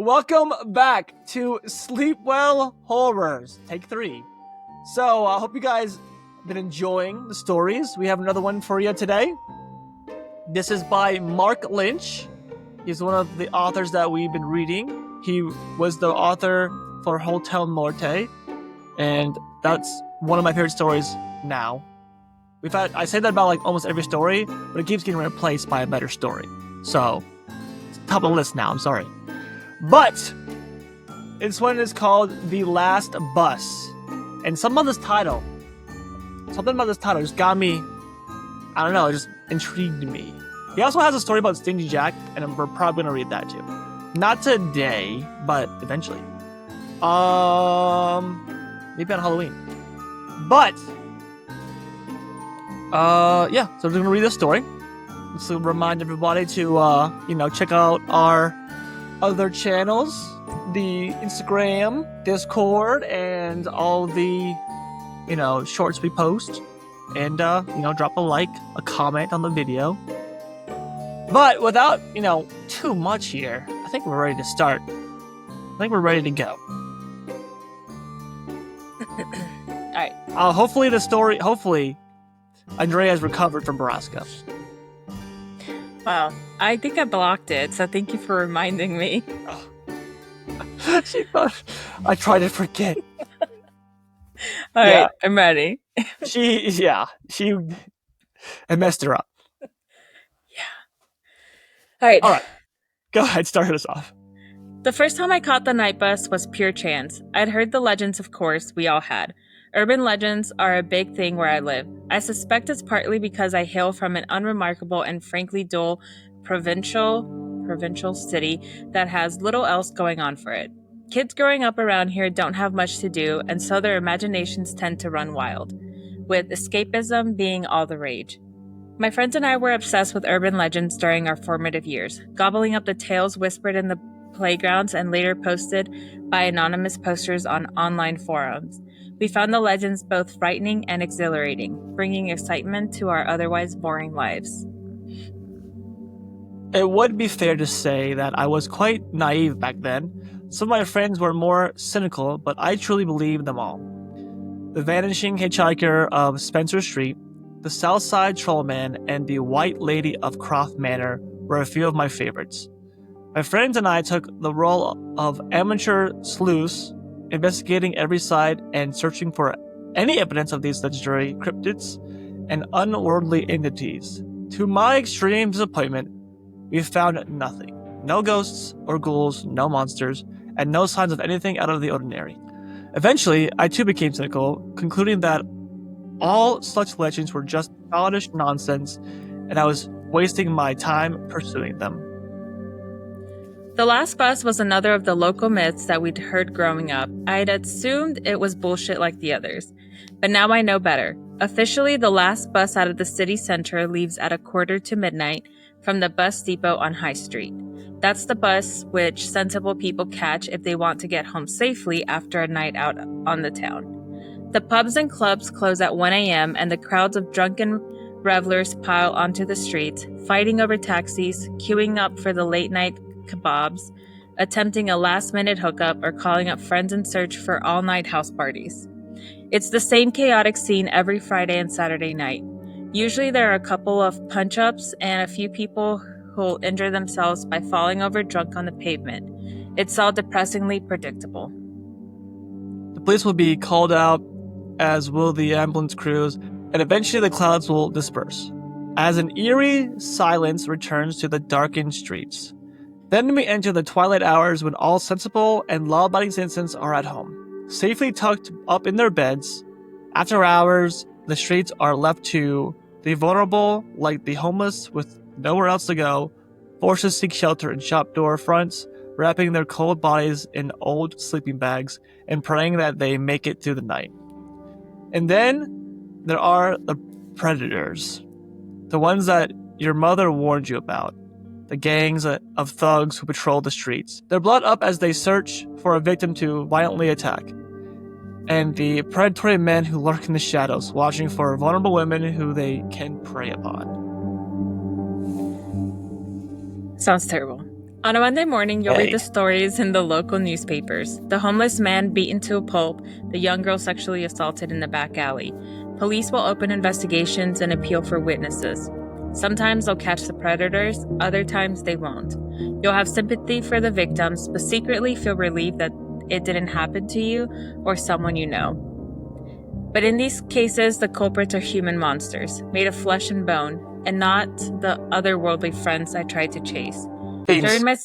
Welcome back to Sleep Well Horrors, take 3. So, I hope you guys been enjoying the stories. We have another one for you today. This is by Mark Lynch. He's one of the authors that we've been reading. He was the author for Hotel Norte, and that's one of my favorite stories now. I say that about like almost every story, but it keeps getting replaced by a better story. So, it's top of the list now, I'm sorry. But this one is called The Last Bus. And something about this title just got me, I don't know, it just intrigued me. He also has a story about Stingy Jack, and we're probably going to read that too. Not today, but eventually. Maybe on Halloween. But, yeah, so we're going to read this story. Just to remind everybody to, check out our other channels, the Instagram, Discord, and all the, shorts we post. And, drop a like, a comment on the video. But without, too much here, I think we're ready to start. I think we're ready to go. Alright. Hopefully, Andrea has recovered from Borrasca. Wow. I think I blocked it, so thank you for reminding me. She thought I tried to forget. Alright, I'm ready. I messed her up. Alright. Go ahead, start us off. The first time I caught the night bus was pure chance. I'd heard the legends, of course, we all had. Urban legends are a big thing where I live. I suspect it's partly because I hail from an unremarkable and frankly dull provincial city that has little else going on for it. Kids growing up around here don't have much to do, and so their imaginations tend to run wild, with escapism being all the rage. My friends and I were obsessed with urban legends during our formative years, gobbling up the tales whispered in the playgrounds and later posted by anonymous posters on online forums. We found the legends both frightening and exhilarating, bringing excitement to our otherwise boring lives. It would be fair to say that I was quite naive back then. Some of my friends were more cynical, but I truly believed them all. The Vanishing Hitchhiker of Spencer Street, the Southside Trollman, and the White Lady of Croft Manor were a few of my favorites. My friends and I took the role of amateur sleuths, investigating every side and searching for any evidence of these legendary cryptids and unworldly entities. To my extreme disappointment, we found nothing. No ghosts or ghouls, no monsters, and no signs of anything out of the ordinary. Eventually, I too became cynical, concluding that all such legends were just childish nonsense, and I was wasting my time pursuing them. The Last Bus was another of the local myths that we'd heard growing up. I'd assumed it was bullshit like the others, but now I know better. Officially, the last bus out of the city center leaves at midnight from the bus depot on High Street. That's the bus which sensible people catch if they want to get home safely after a night out on the town. The pubs and clubs close at 1 a.m. and the crowds of drunken revelers pile onto the streets, fighting over taxis, queuing up for the late-night kebabs, attempting a last-minute hookup, or calling up friends in search for all-night house parties. It's the same chaotic scene every Friday and Saturday night. Usually there are a couple of punch-ups and a few people who'll injure themselves by falling over drunk on the pavement. It's all depressingly predictable. The police will be called out, as will the ambulance crews, and eventually the crowds will disperse, as an eerie silence returns to the darkened streets. Then we enter the twilight hours when all sensible and law-abiding citizens are at home, safely tucked up in their beds. After hours, the streets are left to the vulnerable, like the homeless with nowhere else to go, forced to seek shelter in shop door fronts, wrapping their cold bodies in old sleeping bags and praying that they make it through the night. And then there are the predators, the ones that your mother warned you about. The gangs of thugs who patrol the streets, their blood up as they search for a victim to violently attack. And the predatory men who lurk in the shadows, watching for vulnerable women who they can prey upon. Sounds terrible. On a Monday morning, you'll read Hey. the stories in the local newspapers. The homeless man beaten to a pulp, the young girl sexually assaulted in the back alley. Police will open investigations and appeal for witnesses. Sometimes they'll catch the predators, other times they won't. You'll have sympathy for the victims, but secretly feel relieved that it didn't happen to you or someone you know. But in these cases, the culprits are human monsters, made of flesh and bone, and not the otherworldly friends I tried to chase. During my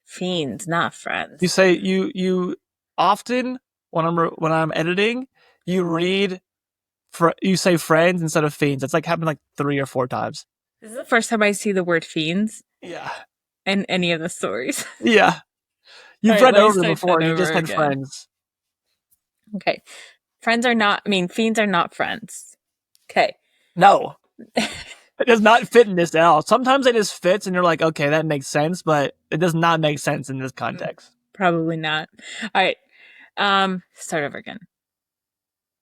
fiends, not friends. You say you often when I'm editing, you read you say friends instead of fiends. It's like happened like 3 or 4 times. This is the first time I see the word fiends Yeah. in any of the stories. Yeah. You've All right, read let me over them start before that and you just over said again. friends. Okay. Fiends are not friends. Okay. No. It does not fit in this at all. Sometimes it just fits and you're like, okay, that makes sense, but it does not make sense in this context. Probably not. All right. Start over again.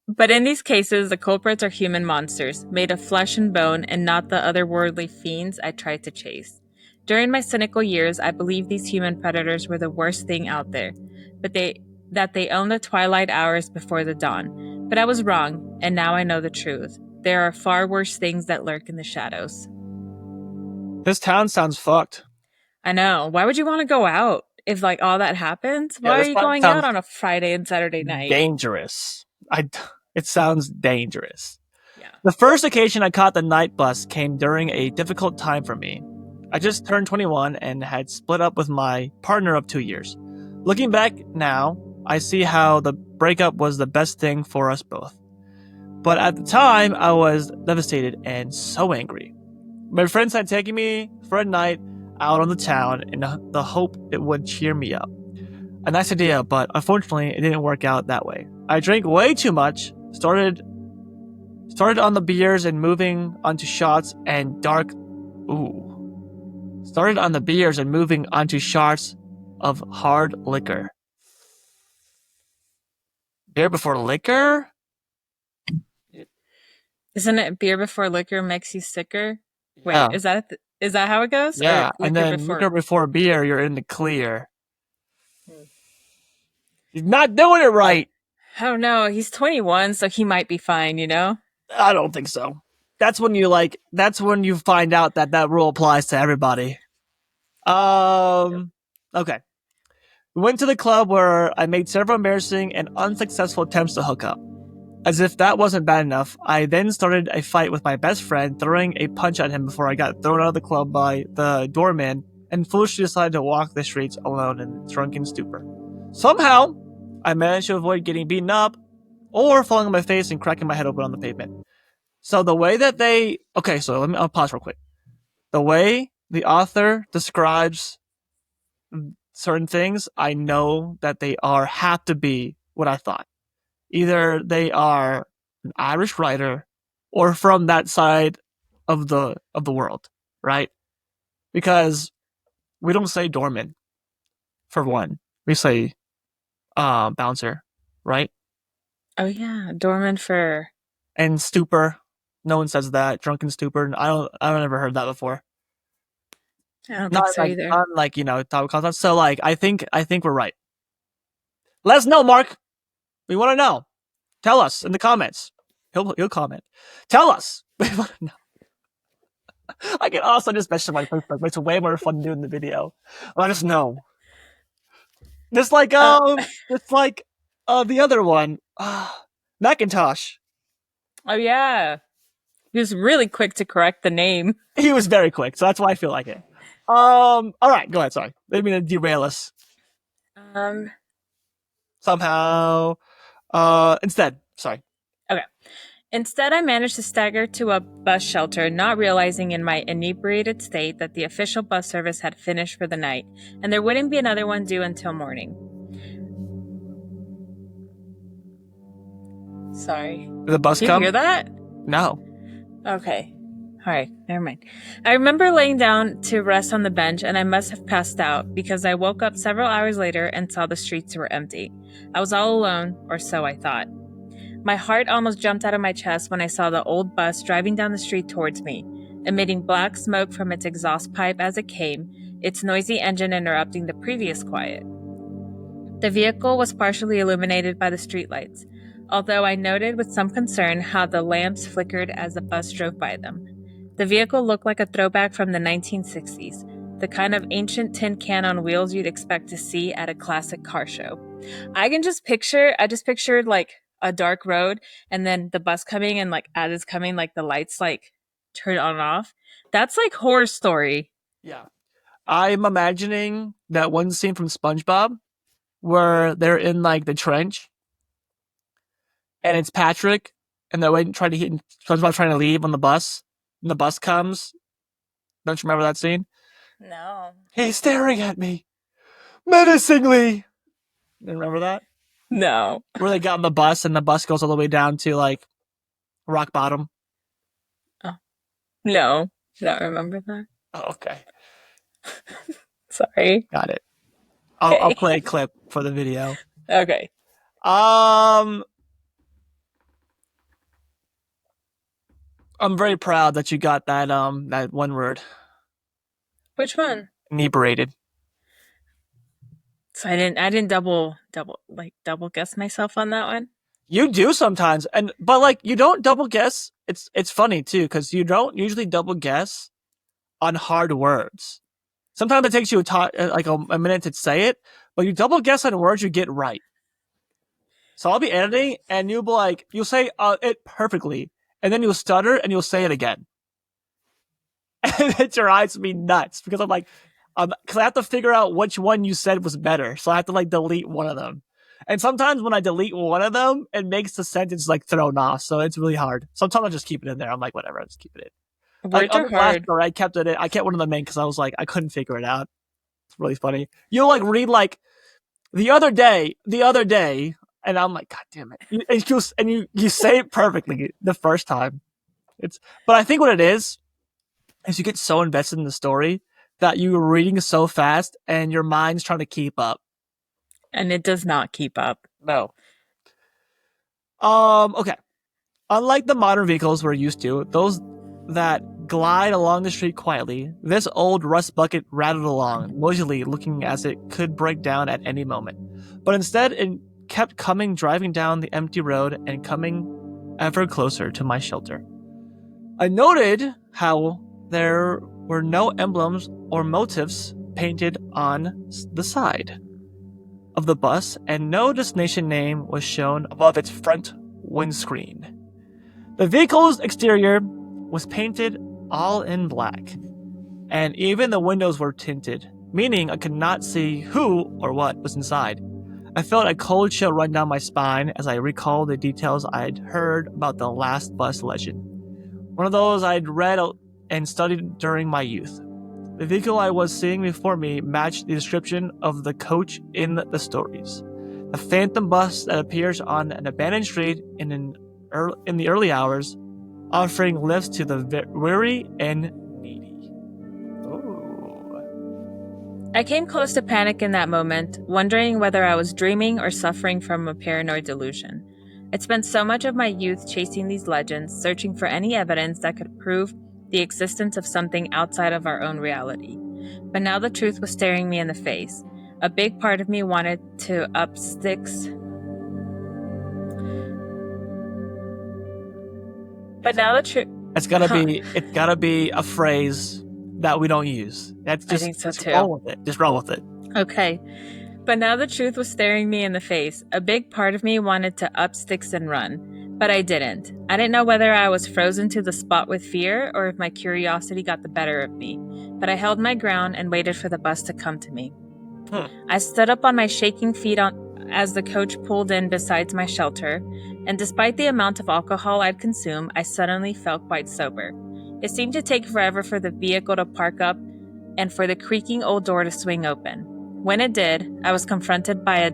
But in these cases, the culprits are human monsters, made of flesh and bone, and not the otherworldly fiends I tried to chase. During my cynical years, I believed these human predators were the worst thing out there, but that they own the twilight hours before the dawn. But I was wrong, and now I know the truth. There are far worse things that lurk in the shadows. This town sounds fucked. I know. Why would you want to go out if like all that happens? Why are this you town going sounds out on a Friday and Saturday night? dangerous. It sounds dangerous. Yeah. The first occasion I caught the night bus came during a difficult time for me. I just turned 21 and had split up with my partner of 2 years. Looking back now, I see how the breakup was the best thing for us both. But at the time, I was devastated and so angry. My friends had taken me for a night out on the town in the hope it would cheer me up. A nice idea, but unfortunately, it didn't work out that way. I drank way too much, started on the beers and moving onto shots and dark. Started on the beers and moving onto shots of hard liquor. Beer before liquor? Isn't it beer before liquor makes you sicker? Yeah. Wait, is that how it goes? Yeah, Or and then liquor before beer, you're in the clear. He's not doing it right. I don't know. He's 21, so he might be fine, you know? I don't think so. That's when you find out that rule applies to everybody. Okay. We went to the club where I made several embarrassing and unsuccessful attempts to hook up. As if that wasn't bad enough, I then started a fight with my best friend, throwing a punch at him before I got thrown out of the club by the doorman, and foolishly decided to walk the streets alone in drunken stupor. Somehow, I managed to avoid getting beaten up, or falling on my face and cracking my head open on the pavement. So the way that I'll pause real quick. The way the author describes certain things, I know that they have to be what I thought. Either they are an Irish writer or from that side of the world, right? Because we don't say doorman, for one. We say bouncer, right? Oh yeah, doorman for And stupor. No one says that. Drunken stupor. I've never heard that before. I don't think so either. Not like, top content. So like I think we're right. Let us know, Mark. We want to know. Tell us in the comments. He'll comment. Tell us. We want to know. I can also just message my Facebook, but it's way more fun to do in the video. Let us know. Just like the other one, Macintosh. Oh yeah. He was really quick to correct the name. He was very quick, so that's why I feel like it. All right, go ahead. Sorry, didn't mean to derail us. Somehow, instead, sorry. Okay. Instead, I managed to stagger to a bus shelter, not realizing in my inebriated state that the official bus service had finished for the night, and there wouldn't be another one due until morning. Sorry. Did the bus Did come? you hear that? No. Okay. All right, never mind. I remember laying down to rest on the bench, and I must have passed out because I woke up several hours later and saw the streets were empty. I was all alone, or so I thought. My heart almost jumped out of my chest when I saw the old bus driving down the street towards me. Emitting black smoke from its exhaust pipe as it came, its noisy engine interrupting the previous quiet. The vehicle was partially illuminated by the streetlights, although I noted with some concern how the lamps flickered as the bus drove by them. The vehicle looked like a throwback from the 1960s, the kind of ancient tin can on wheels you'd expect to see at a classic car show. I just pictured like a dark road and then the bus coming and like as it's coming, like the lights like turn on and off. That's like horror story. Yeah. I'm imagining that one scene from SpongeBob where they're in like the trench and it's Patrick and they're waiting, trying to hit SpongeBob trying to leave on the bus and the bus comes. Don't you remember that scene? No. He's staring at me menacingly. Remember that? No. Where they got on the bus and the bus goes all the way down to like rock bottom. No. I don't remember that. Oh, okay. Sorry. Got it. I'll play a clip for the video. Okay. I'm very proud that you got that that one word. Which one? Inebriated. So I didn't double guess myself on that one. You do sometimes, but like you don't double guess. It's funny too because you don't usually double guess on hard words. Sometimes it takes you a minute to say it, but you double guess on words you get right. So I'll be editing, and you'll say it perfectly, and then you'll stutter, and you'll say it again, and it drives me nuts because I'm like, because I have to figure out which one you said was better, so I have to like delete one of them. And sometimes when I delete one of them, it makes the sentence like thrown off, so it's really hard. Sometimes I just keep it in there. I'm like, whatever, I'll just keep it in. Words are hard. Story, I kept it in. I kept one of them in because I was like, I couldn't figure it out. It's really funny. You'll like read like the other day, and I'm like, God damn it! You say it perfectly the first time. But I think what it is you get so invested in the story that you're reading so fast and your mind's trying to keep up. And it does not keep up. No. Okay. Unlike the modern vehicles we're used to, those that glide along the street quietly, this old rust bucket rattled along, noisily looking as it could break down at any moment. But instead, it kept driving down the empty road and coming ever closer to my shelter. I noted how there were no emblems or motifs painted on the side of the bus, and no destination name was shown above its front windscreen. The vehicle's exterior was painted all in black, and even the windows were tinted, meaning I could not see who or what was inside. I felt a cold chill run down my spine as I recalled the details I'd heard about the last bus legend. One of those I'd read and studied during my youth. The vehicle I was seeing before me matched the description of the coach in the stories. A phantom bus that appears on an abandoned street in the early hours, offering lifts to the weary and needy. Ooh. I came close to panic in that moment, wondering whether I was dreaming or suffering from a paranoid delusion. I'd spent so much of my youth chasing these legends, searching for any evidence that could prove the existence of something outside of our own reality. But now the truth was staring me in the face. A big part of me wanted to up sticks. But now the truth... It's gotta be a phrase that we don't use. That's just, I think so too. Roll with it. Just roll with it. Okay. But now the truth was staring me in the face. A big part of me wanted to up sticks and run, but I didn't. I didn't know whether I was frozen to the spot with fear or if my curiosity got the better of me, but I held my ground and waited for the bus to come to me. I stood up on my shaking feet as the coach pulled in beside my shelter, and despite the amount of alcohol I'd consumed, I suddenly felt quite sober. It seemed to take forever for the vehicle to park up and for the creaking old door to swing open. When it did, I was confronted by a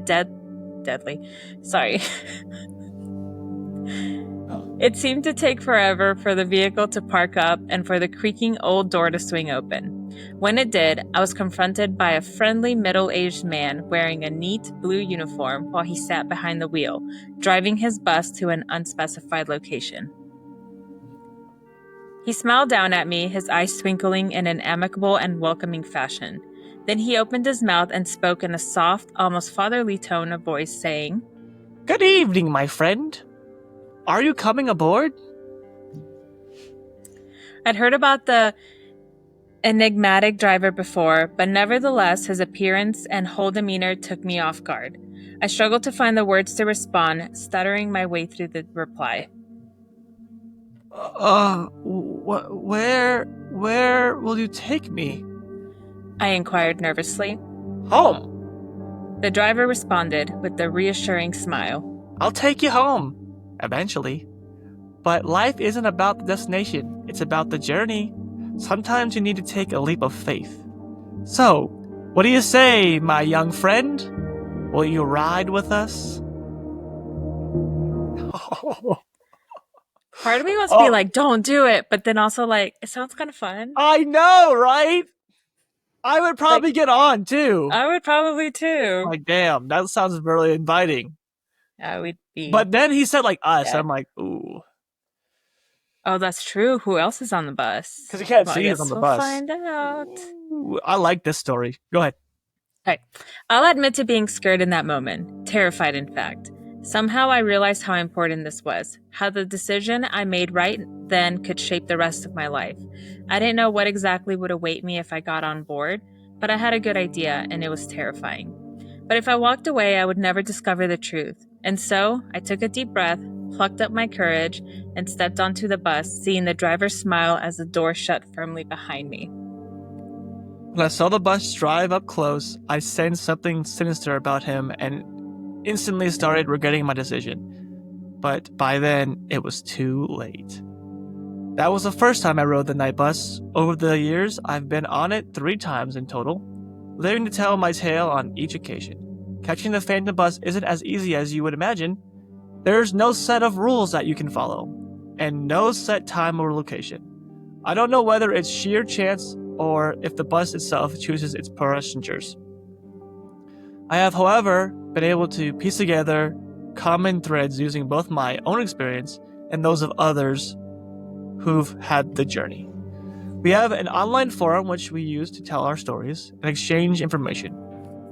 It seemed to take forever for the vehicle to park up and for the creaking old door to swing open. When it did, I was confronted by a friendly middle-aged man wearing a neat blue uniform while he sat behind the wheel, driving his bus to an unspecified location. He smiled down at me, his eyes twinkling in an amicable and welcoming fashion. Then he opened his mouth and spoke in a soft, almost fatherly tone of voice, saying, "Good evening, my friend. Are you coming aboard?" I'd heard about the enigmatic driver before, but nevertheless, his appearance and whole demeanor took me off guard. I struggled to find the words to respond, stuttering my way through the reply. Where will you take me? I inquired nervously. Home. The driver responded with a reassuring smile. I'll take you home, eventually. But life isn't about the destination, it's about the journey. Sometimes you need to take a leap of faith. So, what do you say, my young friend? Will you ride with us? Part of me wants to be like, don't do it, but then also like, it sounds kind of fun. I know, right? I would probably get on too. I would probably too. Like, damn, that sounds really inviting. I would be. But then he said like us. Yeah. I'm like, ooh. Oh, that's true. Who else is on the bus? Because you can't see who's on the bus. We'll find out. Ooh, I like this story. Go ahead. Okay. I'll admit to being scared in that moment. Terrified, in fact. Somehow I realized how important this was. How the decision I made right then could shape the rest of my life. I didn't know what exactly would await me if I got on board, but I had a good idea, and it was terrifying. But if I walked away, I would never discover the truth. And so, I took a deep breath, plucked up my courage, and stepped onto the bus, seeing the driver smile as the door shut firmly behind me. When I saw the bus drive up close, I sensed something sinister about him and instantly started regretting my decision. But by then, it was too late. That was the first time I rode the night bus. Over the years, I've been on it 3 times in total, living to tell my tale on each occasion. Catching the Phantom bus isn't as easy as you would imagine. There's no set of rules that you can follow, and no set time or location. I don't know whether it's sheer chance or if the bus itself chooses its passengers. I have, however, been able to piece together common threads using both my own experience and those of others who've had the journey. We have an online forum which we use to tell our stories and exchange information.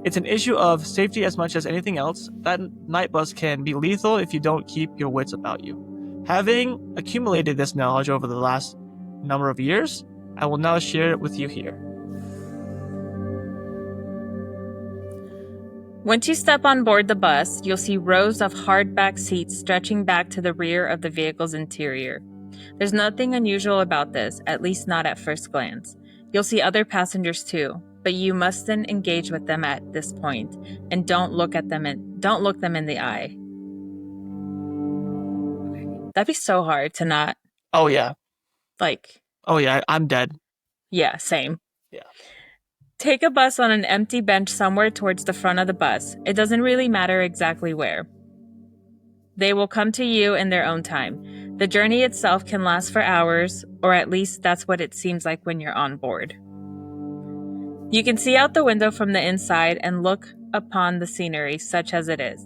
It's an issue of safety as much as anything else. That night bus can be lethal if you don't keep your wits about you. Having accumulated this knowledge over the last number of years, I will now share it with you here. Once you step on board the bus, you'll see rows of hardback seats stretching back to the rear of the vehicle's interior. There's nothing unusual about this, at least not at first glance. You'll see other passengers too, but you mustn't engage with them at this point, and don't look them in the eye. That'd be so hard to not. Oh yeah. Oh yeah, I'm dead. Yeah, same. Yeah. Take a bus on an empty bench somewhere towards the front of the bus. It doesn't really matter exactly where. They will come to you in their own time. The journey itself can last for hours, or at least that's what it seems like when you're on board. You can see out the window from the inside and look upon the scenery, such as it is.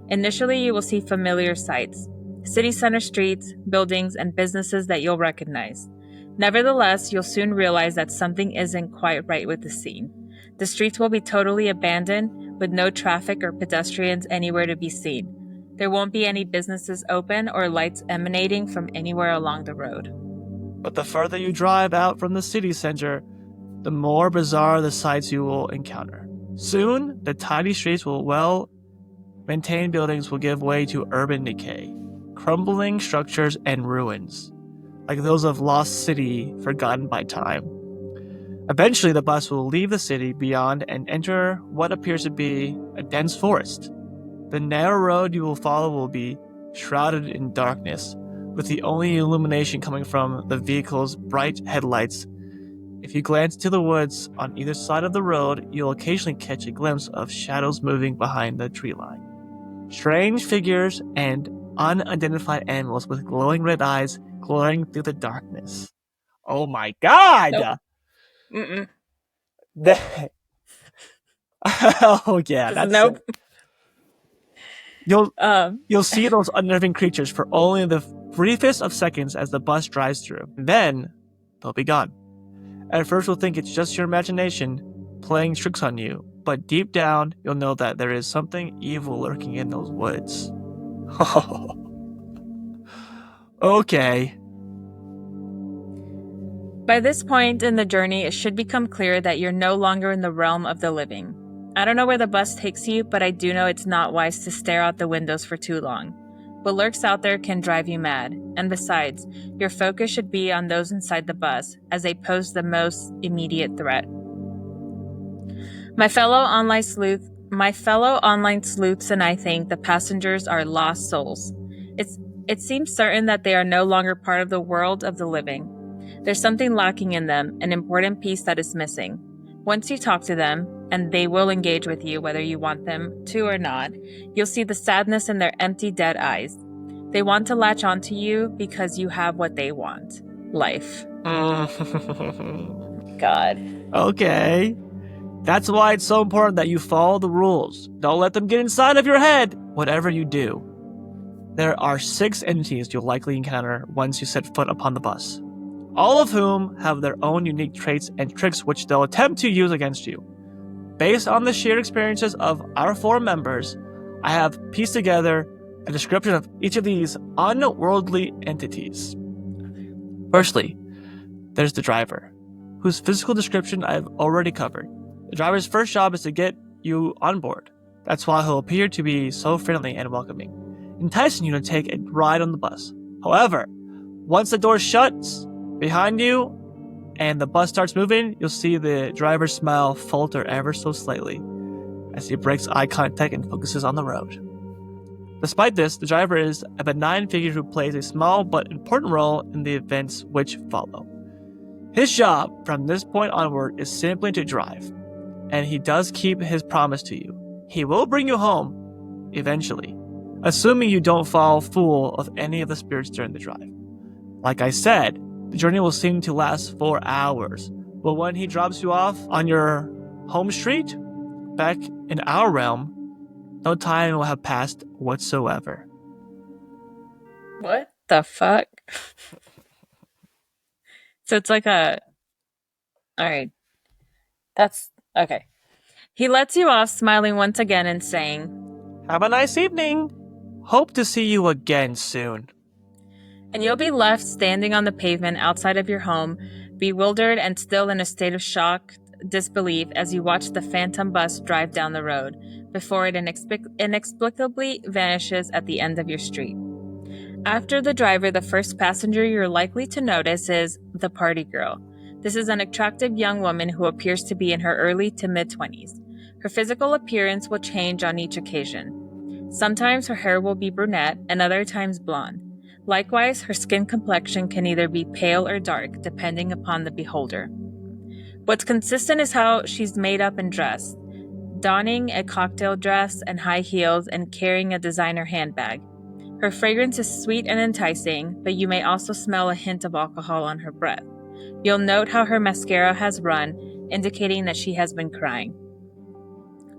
Initially, you will see familiar sights, city center streets, buildings, and businesses that you'll recognize. Nevertheless, you'll soon realize that something isn't quite right with the scene. The streets will be totally abandoned, with no traffic or pedestrians anywhere to be seen. There won't be any businesses open or lights emanating from anywhere along the road. But the further you drive out from the city center, the more bizarre the sights you will encounter. Soon, the tiny streets will well-maintained buildings will give way to urban decay, crumbling structures and ruins, like those of Lost City forgotten by time. Eventually, the bus will leave the city beyond and enter what appears to be a dense forest. The narrow road you will follow will be shrouded in darkness, with the only illumination coming from the vehicle's bright headlights. If you glance to the woods on either side of the road, you'll occasionally catch a glimpse of shadows moving behind the tree line. Strange figures and unidentified animals with glowing red eyes glowing through the darkness. Oh my god! Nope. Oh yeah, that's nope. You'll see those unnerving creatures for only the briefest of seconds as the bus drives through. Then they'll be gone. At first you'll think it's just your imagination, playing tricks on you, but deep down, you'll know that there is something evil lurking in those woods. Okay. By this point in the journey, it should become clear that you're no longer in the realm of the living. I don't know where the bus takes you, but I do know it's not wise to stare out the windows for too long. What lurks out there can drive you mad, and besides, your focus should be on those inside the bus, as they pose the most immediate threat. My fellow online sleuths and I think the passengers are lost souls. It seems certain that they are no longer part of the world of the living. There's something lacking in them, an important piece that is missing. Once you talk to them, and they will engage with you whether you want them to or not, you'll see the sadness in their empty, dead eyes. They want to latch onto you because you have what they want. Life. God. Okay. That's why it's so important that you follow the rules. Don't let them get inside of your head, whatever you do. There are 6 entities you'll likely encounter once you set foot upon the bus, all of whom have their own unique traits and tricks which they'll attempt to use against you. Based on the shared experiences of our 4 members, I have pieced together a description of each of these unworldly entities. Firstly, there's the driver, whose physical description I've already covered. The driver's first job is to get you on board. That's why he'll appear to be so friendly and welcoming, enticing you to take a ride on the bus. However, once the door shuts behind you and the bus starts moving, you'll see the driver's smile falter ever so slightly as he breaks eye contact and focuses on the road. Despite this, the driver is a benign figure who plays a small but important role in the events which follow. His job from this point onward is simply to drive, and he does keep his promise to you. He will bring you home, eventually, assuming you don't fall foul of any of the spirits during the drive. Like I said, the journey will seem to last 4 hours, but when he drops you off on your home street, back in our realm, no time will have passed whatsoever. What the fuck? So it's like a... Alright. That's... Okay. He lets you off, smiling once again and saying, "Have a nice evening. Hope to see you again soon." And you'll be left standing on the pavement outside of your home, bewildered and still in a state of shocked disbelief as you watch the phantom bus drive down the road before it inexplicably vanishes at the end of your street. After the driver, the first passenger you're likely to notice is the party girl. This is an attractive young woman who appears to be in her early to mid-20s. Her physical appearance will change on each occasion. Sometimes her hair will be brunette and other times blonde. Likewise, her skin complexion can either be pale or dark, depending upon the beholder. What's consistent is how she's made up and dressed, donning a cocktail dress and high heels and carrying a designer handbag. Her fragrance is sweet and enticing, but you may also smell a hint of alcohol on her breath. You'll note how her mascara has run, indicating that she has been crying.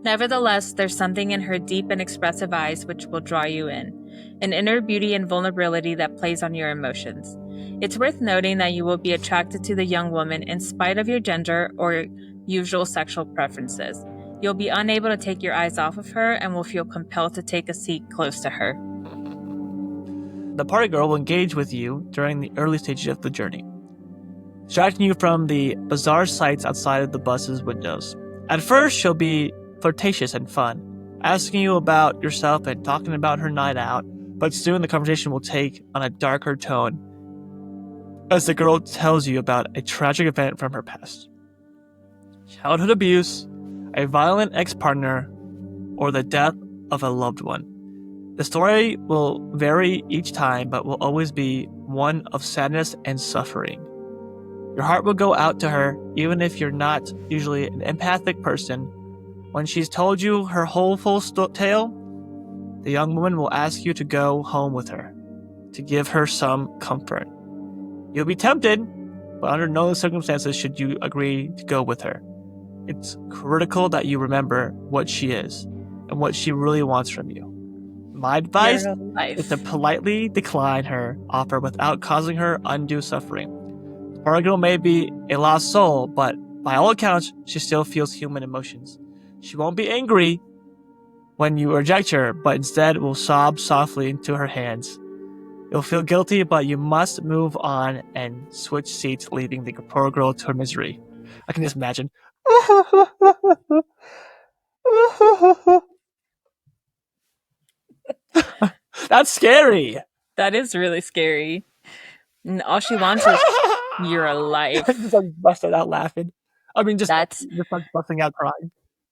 Nevertheless, there's something in her deep and expressive eyes which will draw you in, an inner beauty and vulnerability that plays on your emotions. It's worth noting that you will be attracted to the young woman in spite of your gender or usual sexual preferences. You'll be unable to take your eyes off of her and will feel compelled to take a seat close to her. The party girl will engage with you during the early stages of the journey, distracting you from the bizarre sights outside of the bus's windows. At first, she'll be flirtatious and fun, asking you about yourself and talking about her night out, but soon the conversation will take on a darker tone as the girl tells you about a tragic event from her past. Childhood abuse, a violent ex-partner, or the death of a loved one. The story will vary each time, but will always be one of sadness and suffering. Your heart will go out to her, even if you're not usually an empathic person. When she's told you her whole full tale, the young woman will ask you to go home with her, to give her some comfort. You'll be tempted, but under no circumstances should you agree to go with her. It's critical that you remember what she is and what she really wants from you. My advice is to politely decline her offer without causing her undue suffering. The party girl may be a lost soul, but By all accounts, she still feels human emotions. She won't be angry when you reject her, but instead will sob softly into her hands. You'll feel guilty, but you must move on and switch seats, leaving the poor girl to her misery. I can just imagine. That's scary. That is really scary. And all she wants is your life. Just like busted out laughing. I mean, just like busting out crying.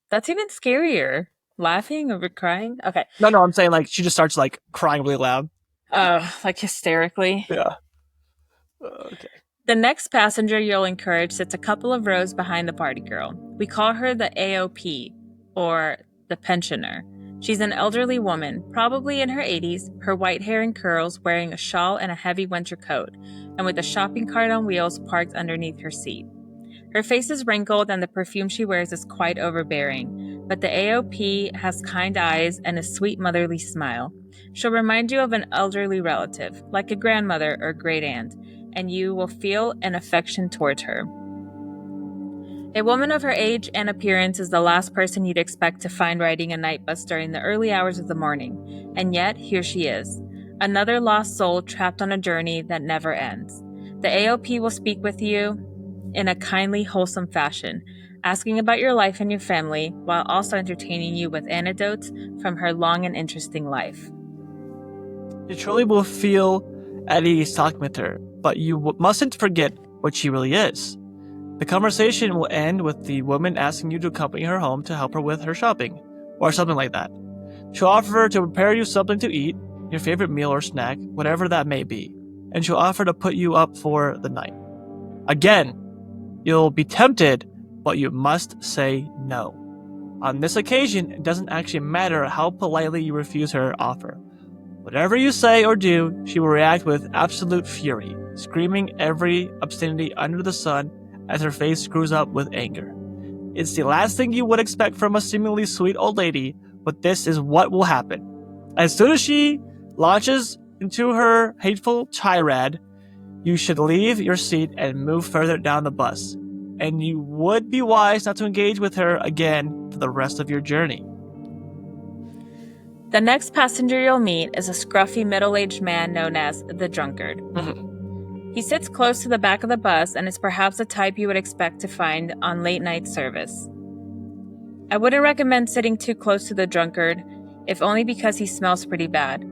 That's even scarier. Laughing over crying? Okay. No, I'm saying like she just starts like crying really loud. Oh, like hysterically? Yeah. Okay. The next passenger you'll encourage sits a couple of rows behind the party girl. We call her the AOP, or the pensioner. She's an elderly woman, probably in her 80s, her white hair in curls, wearing a shawl and a heavy winter coat, and with a shopping cart on wheels parked underneath her seat. Her face is wrinkled and the perfume she wears is quite overbearing, but the AOP has kind eyes and a sweet motherly smile. She'll remind you of an elderly relative, like a grandmother or great aunt, and you will feel an affection towards her. A woman of her age and appearance is the last person you'd expect to find riding a night bus during the early hours of the morning, and yet here she is, another lost soul trapped on a journey that never ends. The AOP will speak with you in a kindly, wholesome fashion, asking about your life and your family, while also entertaining you with anecdotes from her long and interesting life. You truly will feel at ease talking with her, but you mustn't forget what she really is. The conversation will end with the woman asking you to accompany her home to help her with her shopping, or something like that. She'll offer to prepare you something to eat, your favorite meal or snack, whatever that may be, and she'll offer to put you up for the night. Again, you'll be tempted, but you must say no. On this occasion, it doesn't actually matter how politely you refuse her offer. Whatever you say or do, she will react with absolute fury, screaming every obscenity under the sun as her face screws up with anger. It's the last thing you would expect from a seemingly sweet old lady, but this is what will happen. As soon as she launches into her hateful tirade, you should leave your seat and move further down the bus, and you would be wise not to engage with her again for the rest of your journey. The next passenger you'll meet is a scruffy middle-aged man known as the drunkard. He sits close to the back of the bus and is perhaps the type you would expect to find on late-night service. I wouldn't recommend sitting too close to the drunkard, if only because he smells pretty bad.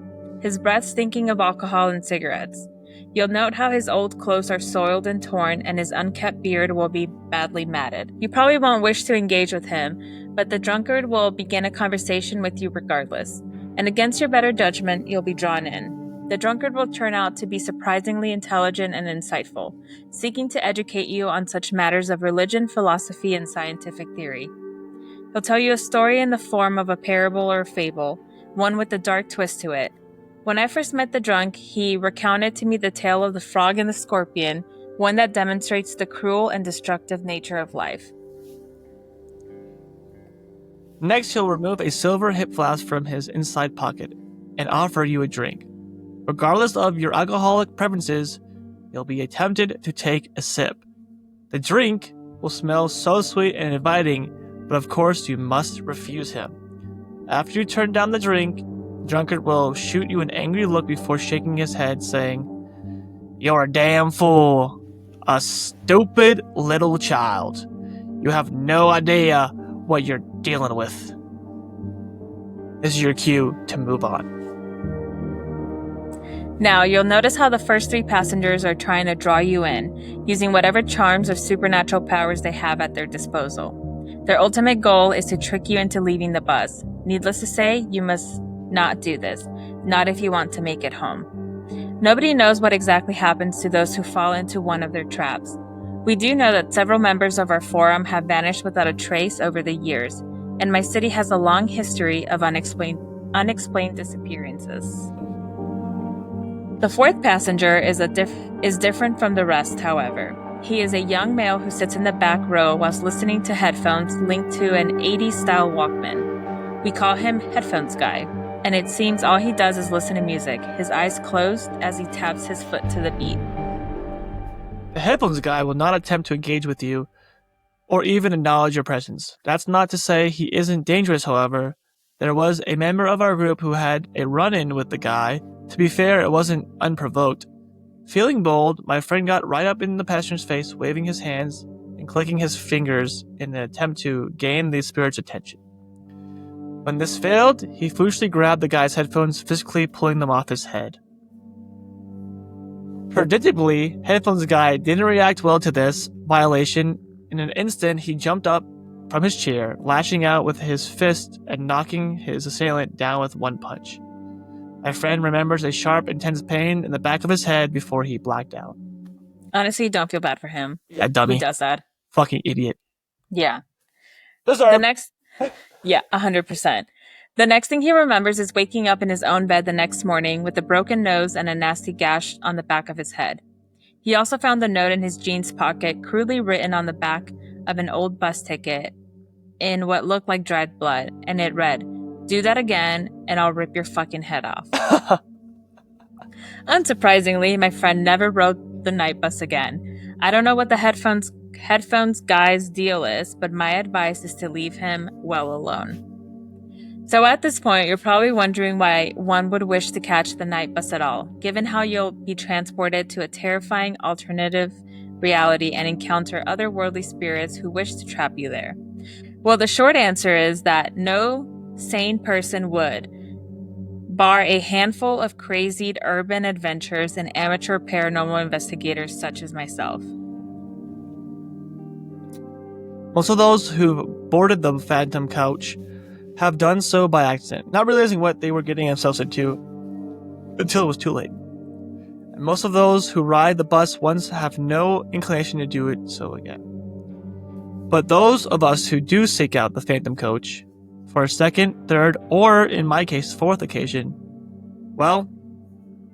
His breath stinking of alcohol and cigarettes. You'll note how his old clothes are soiled and torn, and his unkempt beard will be badly matted. You probably won't wish to engage with him, but the drunkard will begin a conversation with you regardless, and against your better judgment, you'll be drawn in. The drunkard will turn out to be surprisingly intelligent and insightful, seeking to educate you on such matters of religion, philosophy, and scientific theory. He'll tell you a story in the form of a parable or a fable, one with a dark twist to it. When I first met the drunk, he recounted to me the tale of the frog and the scorpion, one that demonstrates the cruel and destructive nature of life. Next, he'll remove a silver hip flask from his inside pocket and offer you a drink. Regardless of your alcoholic preferences, you'll be tempted to take a sip. The drink will smell so sweet and inviting, but of course you must refuse him. After you turn down the drink, the drunkard will shoot you an angry look before shaking his head, saying, "You're a damn fool, a stupid little child. You have no idea what you're dealing with." This is your cue to move on. Now, you'll notice how the first three passengers are trying to draw you in, using whatever charms or supernatural powers they have at their disposal. Their ultimate goal is to trick you into leaving the bus. Needless to say, you must not do this, not if you want to make it home. Nobody knows what exactly happens to those who fall into one of their traps. We do know that several members of our forum have vanished without a trace over the years, and my city has a long history of unexplained disappearances. The fourth passenger is different from the rest, however. He is a young male who sits in the back row whilst listening to headphones linked to an 80s-style Walkman. We call him Headphones Guy, and it seems all he does is listen to music, his eyes closed as he taps his foot to the beat. The Headphones Guy will not attempt to engage with you or even acknowledge your presence. That's not to say he isn't dangerous, however. There was a member of our group who had a run-in with the guy. To be fair, it wasn't unprovoked. Feeling bold, my friend got right up in the passenger's face, waving his hands and clicking his fingers in an attempt to gain the spirit's attention. When this failed, he foolishly grabbed the guy's headphones, physically pulling them off his head. Predictably, headphones guy didn't react well to this violation. In an instant, he jumped up from his chair, lashing out with his fist and knocking his assailant down with one punch. My friend remembers a sharp, intense pain in the back of his head before he blacked out. Honestly, don't feel bad for him. Yeah, dummy. He does that. Fucking idiot. Yeah. Deserve. The next... Yeah, 100%. The next thing he remembers is waking up in his own bed the next morning with a broken nose and a nasty gash on the back of his head. He also found the note in his jeans pocket, crudely written on the back of an old bus ticket in what looked like dried blood, and it read, "Do that again, and I'll rip your fucking head off." Unsurprisingly, my friend never rode the night bus again. I don't know what the headphones guy's deal is, but my advice is to leave him well alone. So at this point, you're probably wondering why one would wish to catch the night bus at all, given how you'll be transported to a terrifying alternative reality and encounter otherworldly spirits who wish to trap you there. Well, the short answer is that no sane person would, bar a handful of crazied urban adventurers and amateur paranormal investigators such as myself. Most of those who boarded the Phantom Coach have done so by accident, not realizing what they were getting themselves into until it was too late. And most of those who ride the bus once have no inclination to do it so again. But those of us who do seek out the Phantom Coach for a second, third, or in my case, fourth occasion, well,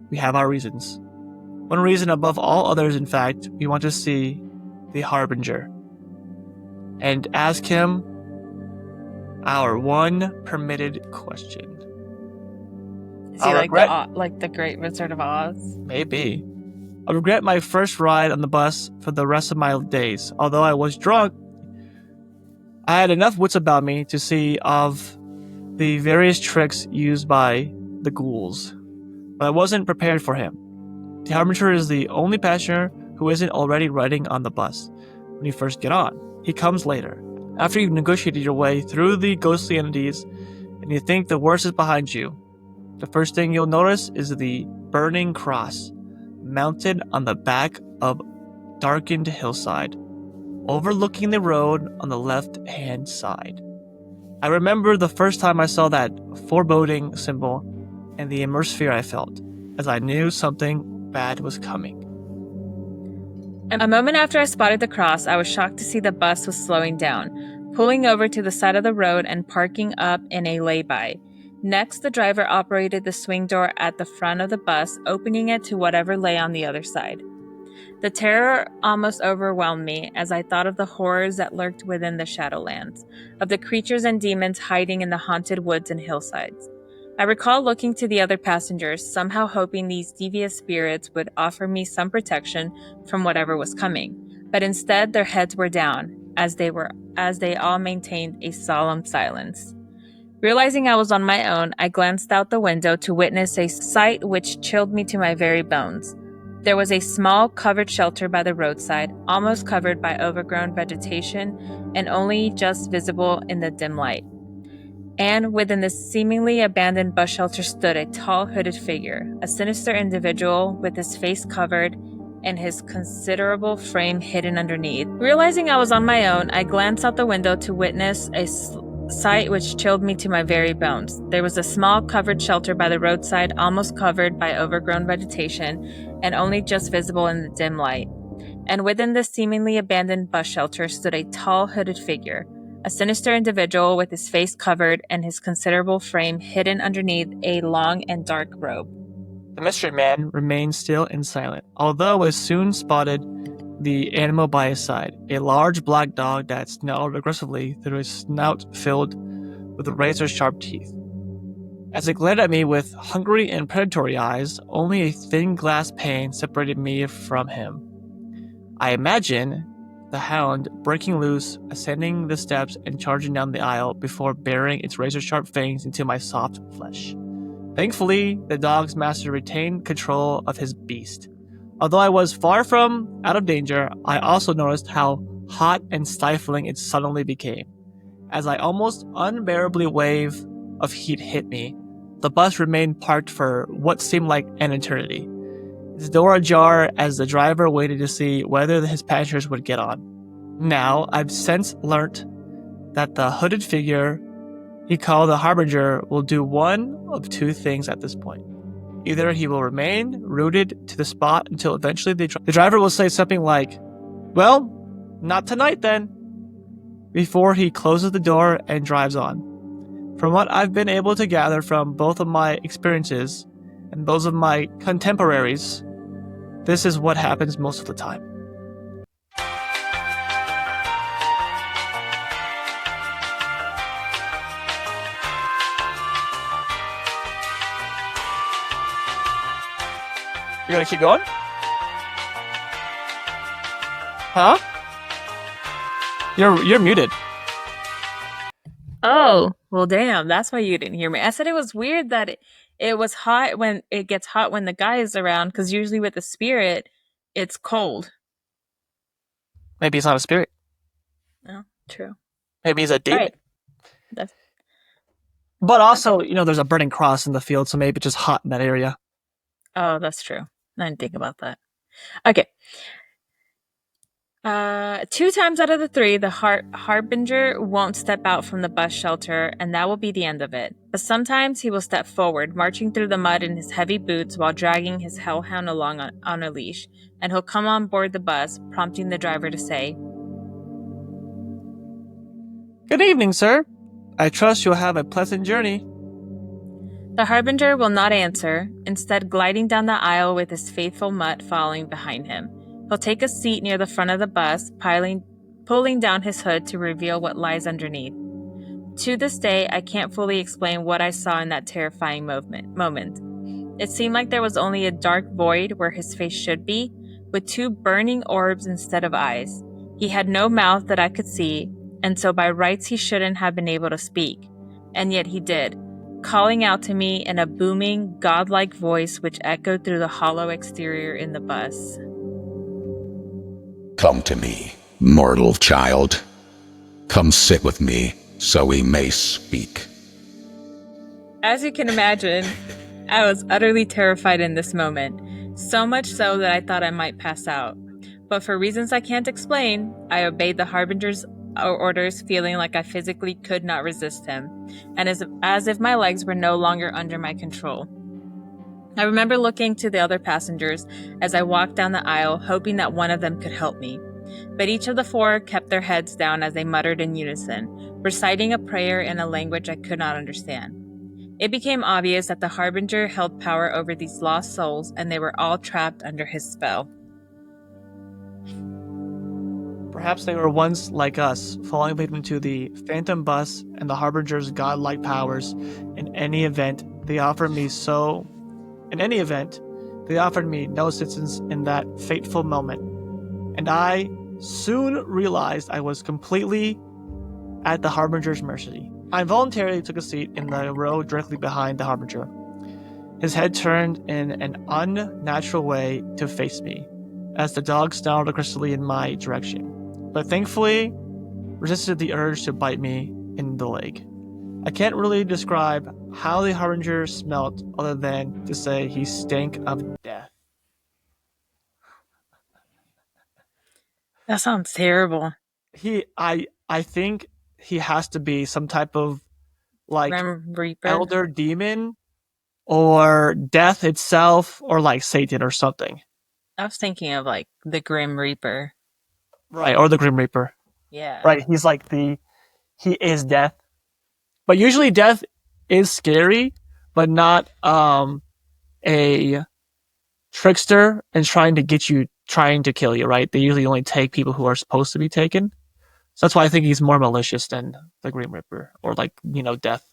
we have our reasons. One reason above all others, in fact, we want to see the Harbinger and ask him our one permitted question. Is he like the Great Wizard of Oz? Maybe. I regret my first ride on the bus for the rest of my days. Although I was drunk, I had enough wits about me to see of the various tricks used by the ghouls. But I wasn't prepared for him. The Harbinger is the only passenger who isn't already riding on the bus when you first get on. He comes later, after you've negotiated your way through the ghostly entities and you think the worst is behind you. The first thing you'll notice is the burning cross mounted on the back of darkened hillside, overlooking the road on the left-hand side. I remember the first time I saw that foreboding symbol and the immersive fear I felt, as I knew something bad was coming. A moment after I spotted the cross, I was shocked to see the bus was slowing down, pulling over to the side of the road and parking up in a lay-by. Next, the driver operated the swing door at the front of the bus, opening it to whatever lay on the other side. The terror almost overwhelmed me as I thought of the horrors that lurked within the Shadowlands, of the creatures and demons hiding in the haunted woods and hillsides. I recall looking to the other passengers, somehow hoping these devious spirits would offer me some protection from whatever was coming, but instead their heads were down, as they all maintained a solemn silence. Realizing I was on my own, I glanced out the window to witness a sight which chilled me to my very bones. There was a small covered shelter by the roadside, almost covered by overgrown vegetation and only just visible in the dim light. And within this seemingly abandoned bus shelter stood a tall hooded figure, a sinister individual with his face covered and his considerable frame hidden underneath. Realizing I was on my own, I glanced out the window to witness a sight which chilled me to my very bones. There was a small covered shelter by the roadside, almost covered by overgrown vegetation and only just visible in the dim light. And within this seemingly abandoned bus shelter stood a tall hooded figure, a sinister individual with his face covered and his considerable frame hidden underneath a long and dark robe. The mystery man remained still and silent, although I soon spotted the animal by his side, a large black dog that snarled aggressively through his snout filled with razor-sharp teeth. As it glared at me with hungry and predatory eyes, only a thin glass pane separated me from him. I imagine the hound breaking loose, ascending the steps, and charging down the aisle before burying its razor-sharp fangs into my soft flesh. Thankfully, the dog's master retained control of his beast. Although I was far from out of danger, I also noticed how hot and stifling it suddenly became. As I almost unbearably wave of heat hit me, the bus remained parked for what seemed like an eternity, its door ajar as the driver waited to see whether his passengers would get on. Now, I've since learnt that the hooded figure he called the Harbinger will do one of two things at this point. Either he will remain rooted to the spot until eventually the driver will say something like, "Well, not tonight then," before he closes the door and drives on. From what I've been able to gather from both of my experiences and those of my contemporaries, this is what happens most of the time. You're gonna keep going? Huh? You're muted. Oh, well, damn. That's why you didn't hear me. I said it was weird that it was hot when it gets hot when the guy is around, because usually with the spirit, it's cold. Maybe he's not a spirit. Oh, true. Maybe he's a All demon. right. That's But also, there's a burning cross in the field, so maybe it's just hot in that area. Oh, that's true. I didn't think about that. Okay. 2 times out of the 3, the Harbinger won't step out from the bus shelter, and that will be the end of it. But sometimes he will step forward, marching through the mud in his heavy boots while dragging his hellhound along on a leash, and he'll come on board the bus, prompting the driver to say, "Good evening, sir. I trust you'll have a pleasant journey." The Harbinger will not answer, instead gliding down the aisle with his faithful mutt following behind him. He'll take a seat near the front of the bus, pulling down his hood to reveal what lies underneath. To this day, I can't fully explain what I saw in that terrifying moment. It seemed like there was only a dark void where his face should be, with 2 burning orbs instead of eyes. He had no mouth that I could see, and so by rights he shouldn't have been able to speak. And yet he did, calling out to me in a booming, godlike voice which echoed through the hollow exterior in the bus. "Come to me, mortal child. Come sit with me, so we may speak." As you can imagine, I was utterly terrified in this moment, so much so that I thought I might pass out. But for reasons I can't explain, I obeyed the Harbinger's orders, feeling like I physically could not resist him, and as if my legs were no longer under my control. I remember looking to the other passengers as I walked down the aisle, hoping that one of them could help me. But each of the 4 kept their heads down as they muttered in unison, reciting a prayer in a language I could not understand. It became obvious that the Harbinger held power over these lost souls, and they were all trapped under his spell. Perhaps they were once like us, falling victim to the phantom bus and the Harbinger's godlike powers. In any event, they offered me no assistance in that fateful moment, and I soon realized I was completely at the Harbinger's mercy. I involuntarily took a seat in the row directly behind the Harbinger, his head turned in an unnatural way to face me, as the dog snarled aggressively in my direction, but thankfully resisted the urge to bite me in the leg. I can't really describe how the Harbinger smelt other than to say he stank of death. That sounds terrible. I think he has to be some type of like Grim Reaper. elder demon or death itself or like Satan or something. I was thinking of like the Grim Reaper. Right, or the Grim Reaper. Yeah. Right, he is death. But usually death is scary, but not a trickster and trying to kill you, right? They usually only take people who are supposed to be taken. So that's why I think he's more malicious than the Grim Reaper or death.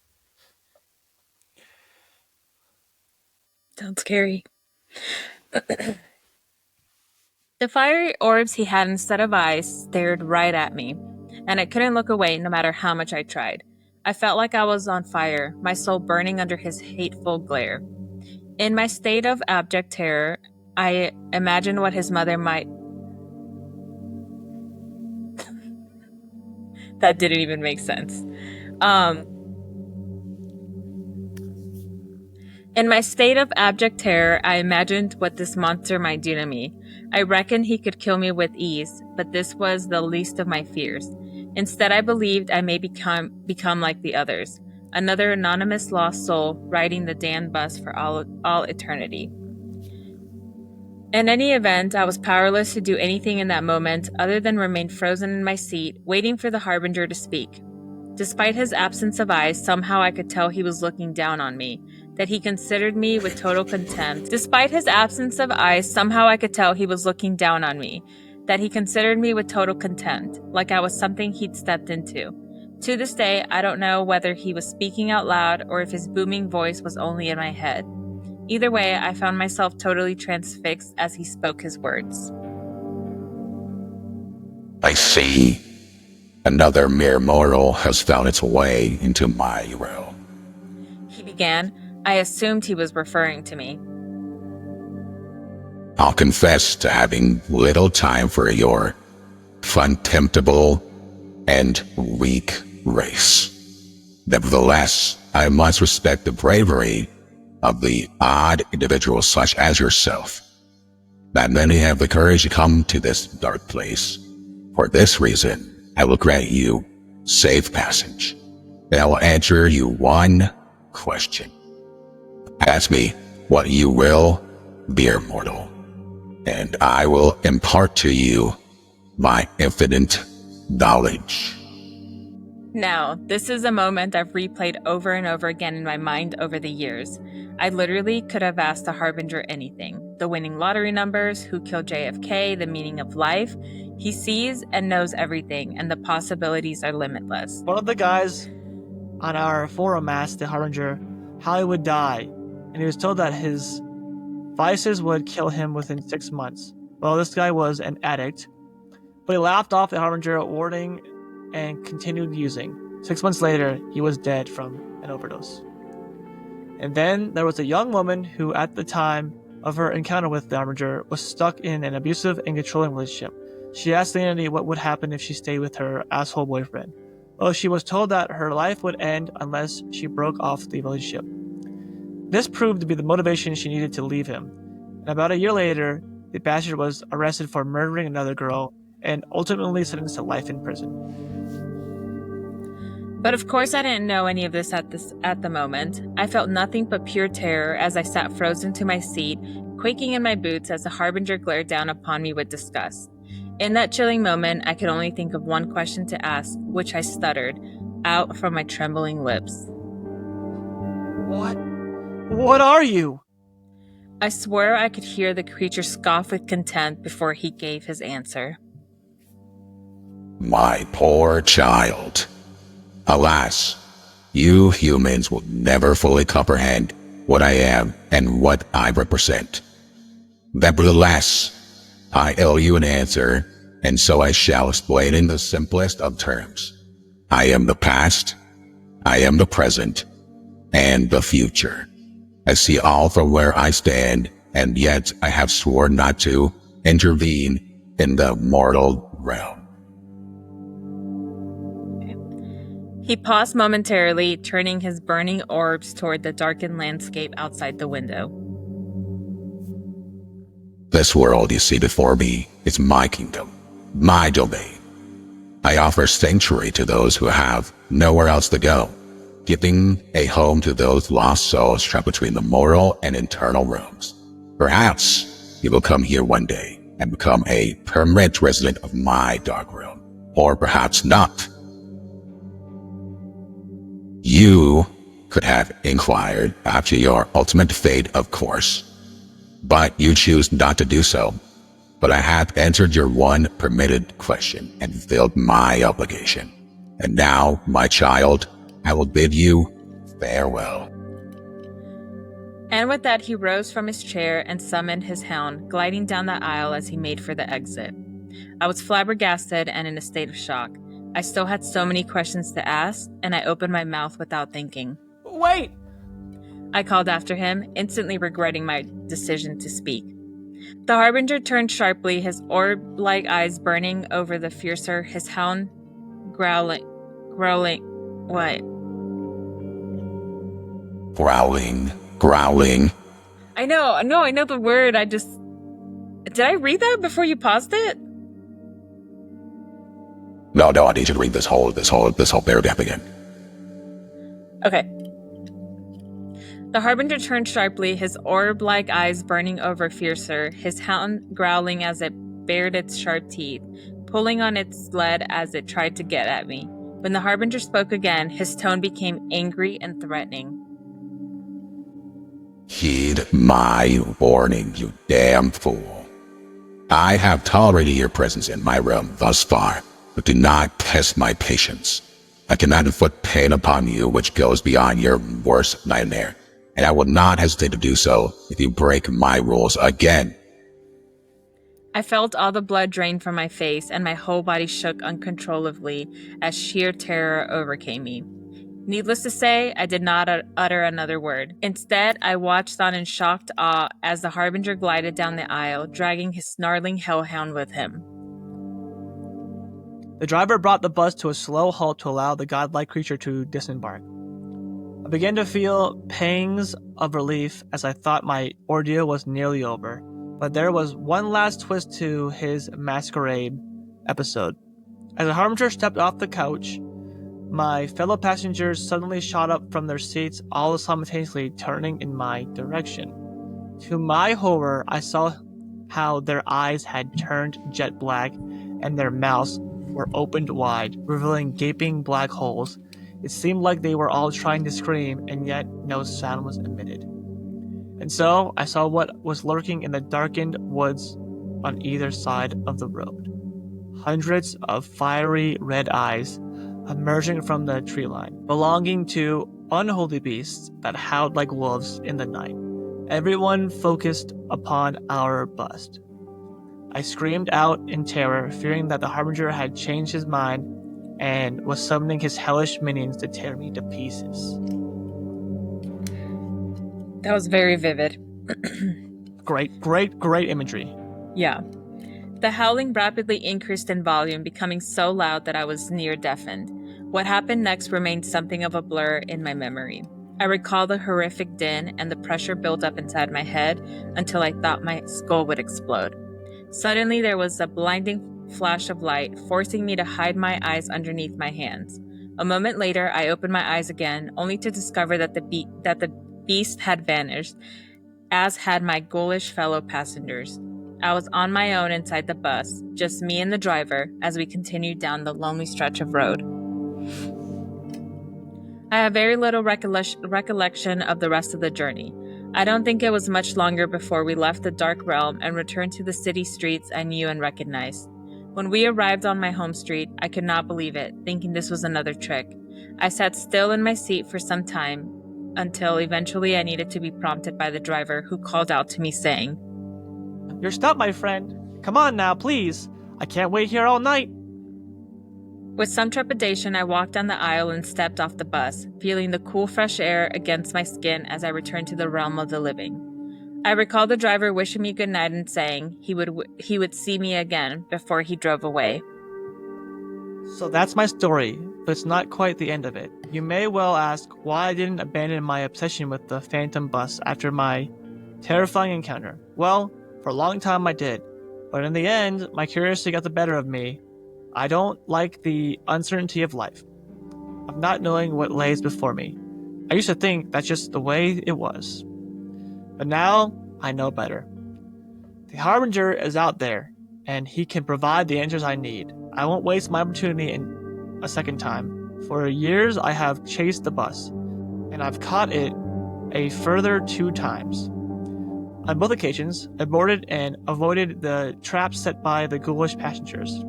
Sounds scary. The fiery orbs he had instead of eyes stared right at me, and I couldn't look away no matter how much I tried. I felt like I was on fire, my soul burning under his hateful glare. In my state of abject terror, I imagined what his mother might... That didn't even make sense. In my state of abject terror, I imagined what this monster might do to me. I reckoned he could kill me with ease, but this was the least of my fears. Instead, I believed I may become like the others, another anonymous lost soul riding the damned bus for all eternity. In any event, I was powerless to do anything in that moment other than remain frozen in my seat, waiting for the Harbinger to speak. Despite his absence of eyes, somehow I could tell he was looking down on me, that he considered me with total contempt. Despite his absence of eyes, somehow I could tell he was looking down on me, that he considered me with total contempt, like I was something he'd stepped into. To this day, I don't know whether he was speaking out loud or if his booming voice was only in my head. Either way, I found myself totally transfixed as he spoke his words. I see. Another mere mortal has found its way into my realm. He began. I assumed he was referring to me. I'll confess to having little time for your contemptible and weak race. Nevertheless, I must respect the bravery of the odd individuals such as yourself. Not many have the courage to come to this dark place. For this reason, I will grant you safe passage, and I will answer you one question. Ask me what you will, dear mortal, and I will impart to you my infinite knowledge. Now, this is a moment I've replayed over and over again in my mind over the years. I literally could have asked the Harbinger anything. The winning lottery numbers, who killed JFK, the meaning of life. He sees and knows everything, and the possibilities are limitless. One of the guys on our forum asked the Harbinger how he would die, and he was told that his vices would kill him within 6 months. Well, this guy was an addict, but he laughed off the Harbinger warning and continued using. 6 months later, he was dead from an overdose. And then there was a young woman who, at the time of her encounter with the Harbinger, was stuck in an abusive and controlling relationship. She asked the entity what would happen if she stayed with her asshole boyfriend. Well, she was told that her life would end unless she broke off the relationship. This proved to be the motivation she needed to leave him. And about a year later, the bastard was arrested for murdering another girl and ultimately sentenced to life in prison. But of course I didn't know any of this at the moment. I felt nothing but pure terror as I sat frozen to my seat, quaking in my boots as the Harbinger glared down upon me with disgust. In that chilling moment, I could only think of one question to ask, which I stuttered out from my trembling lips. What are you? I swear I could hear the creature scoff with contempt before he gave his answer. My poor child. Alas, you humans will never fully comprehend what I am and what I represent. Nevertheless, I owe you an answer, and so I shall explain in the simplest of terms. I am the past, I am the present, and the future. I see all from where I stand, and yet I have sworn not to intervene in the mortal realm. He paused momentarily, turning his burning orbs toward the darkened landscape outside the window. This world you see before me is my kingdom, my domain. I offer sanctuary to those who have nowhere else to go, giving a home to those lost souls trapped between the mortal and eternal realms. Perhaps you will come here one day and become a permanent resident of my dark realm, or perhaps not. You could have inquired after your ultimate fate, of course, but you choose not to do so. But I have answered your one permitted question and fulfilled my obligation. And now, my child, I will bid you farewell. And with that, he rose from his chair and summoned his hound, gliding down the aisle as he made for the exit. I was flabbergasted and in a state of shock. I still had so many questions to ask, and I opened my mouth without thinking. Wait! I called after him, instantly regretting my decision to speak. The Harbinger turned sharply, his orb-like eyes burning over the fiercer, his hound growling. What? Growling. I know the word. Did I read that before you paused it? No, I need you to read this whole paragraph again. Okay. The Harbinger turned sharply, his orb-like eyes burning over fiercer, his hound growling as it bared its sharp teeth, pulling on its sled as it tried to get at me. When the Harbinger spoke again, his tone became angry and threatening. Heed my warning, you damn fool. I have tolerated your presence in my realm thus far, but do not test my patience. I cannot inflict pain upon you which goes beyond your worst nightmare, and I will not hesitate to do so if you break my rules again. I felt all the blood drain from my face, and my whole body shook uncontrollably as sheer terror overcame me. Needless to say, I did not utter another word. Instead, I watched on in shocked awe as the Harbinger glided down the aisle, dragging his snarling hellhound with him. The driver brought the bus to a slow halt to allow the godlike creature to disembark. I began to feel pangs of relief as I thought my ordeal was nearly over, but there was one last twist to his masquerade episode. As the Harbinger stepped off the couch, my fellow passengers suddenly shot up from their seats, all simultaneously turning in my direction. To my horror, I saw how their eyes had turned jet black and their mouths were opened wide, revealing gaping black holes. It seemed like they were all trying to scream, and yet no sound was emitted. And so I saw what was lurking in the darkened woods on either side of the road. Hundreds of fiery red eyes emerging from the tree line, belonging to unholy beasts that howled like wolves in the night. Everyone focused upon our bust. I screamed out in terror, fearing that the Harbinger had changed his mind and was summoning his hellish minions to tear me to pieces. That was very vivid. Great imagery. Yeah. The howling rapidly increased in volume, becoming so loud that I was near deafened. What happened next remained something of a blur in my memory. I recall the horrific din, and the pressure built up inside my head until I thought my skull would explode. Suddenly, there was a blinding flash of light, forcing me to hide my eyes underneath my hands. A moment later, I opened my eyes again, only to discover that the beast had vanished, as had my ghoulish fellow passengers. I was on my own inside the bus, just me and the driver, as we continued down the lonely stretch of road. I have very little recollection of the rest of the journey. I don't think it was much longer before we left the dark realm and returned to the city streets I knew and recognized. When we arrived on my home street, I could not believe it, thinking this was another trick. I sat still in my seat for some time, until eventually I needed to be prompted by the driver, who called out to me saying, "You're stopped, my friend. Come on now, please. I can't wait here all night." With some trepidation, I walked down the aisle and stepped off the bus, feeling the cool, fresh air against my skin as I returned to the realm of the living. I recall the driver wishing me good night and saying he would see me again before he drove away. So that's my story, but it's not quite the end of it. You may well ask why I didn't abandon my obsession with the phantom bus after my terrifying encounter. Well, for a long time I did, but in the end, my curiosity got the better of me. I don't like the uncertainty of life, of not knowing what lays before me. I used to think that's just the way it was. But now, I know better. The Harbinger is out there, and he can provide the answers I need. I won't waste my opportunity a second time. For years, I have chased the bus, and I've caught it a further 2 times. On both occasions, I boarded and avoided the traps set by the ghoulish passengers.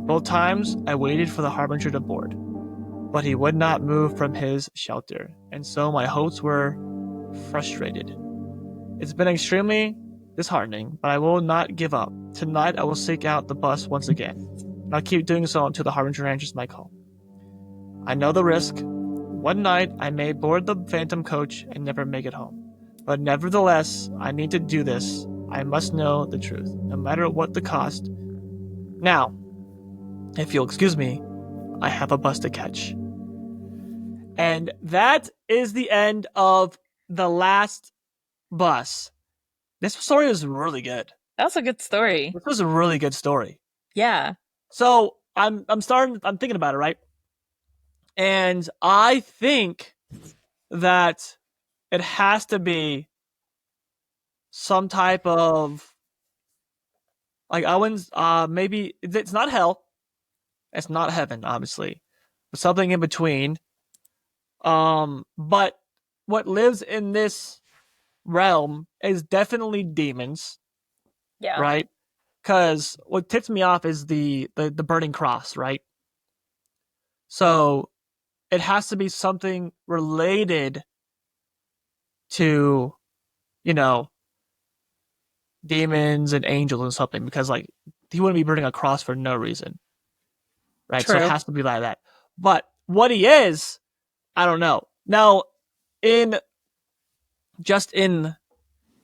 Both times, I waited for the Harbinger to board, but he would not move from his shelter, and so my hopes were frustrated. It's been extremely disheartening, but I will not give up. Tonight I will seek out the bus once again. And I'll keep doing so until the Harbinger answers my call. I know the risk. One night I may board the Phantom coach and never make it home. But nevertheless, I need to do this. I must know the truth, no matter what the cost. Now, if you'll excuse me, I have a bus to catch. And that is the end of The Last Bus. This story was really good. That was a good story. This was a really good story. Yeah. So I'm thinking about it, right? And I think that it has to be some type of, like, I wouldn't, maybe it's not hell. It's not heaven, obviously, but something in between. But what lives in this realm is definitely demons, Yeah. right? Because what tips me off is the burning cross, right? So it has to be something related to, you know, demons and angels and something, because like he wouldn't be burning a cross for no reason, right? So it True. has to be like that. But what he is, I don't know. Now, in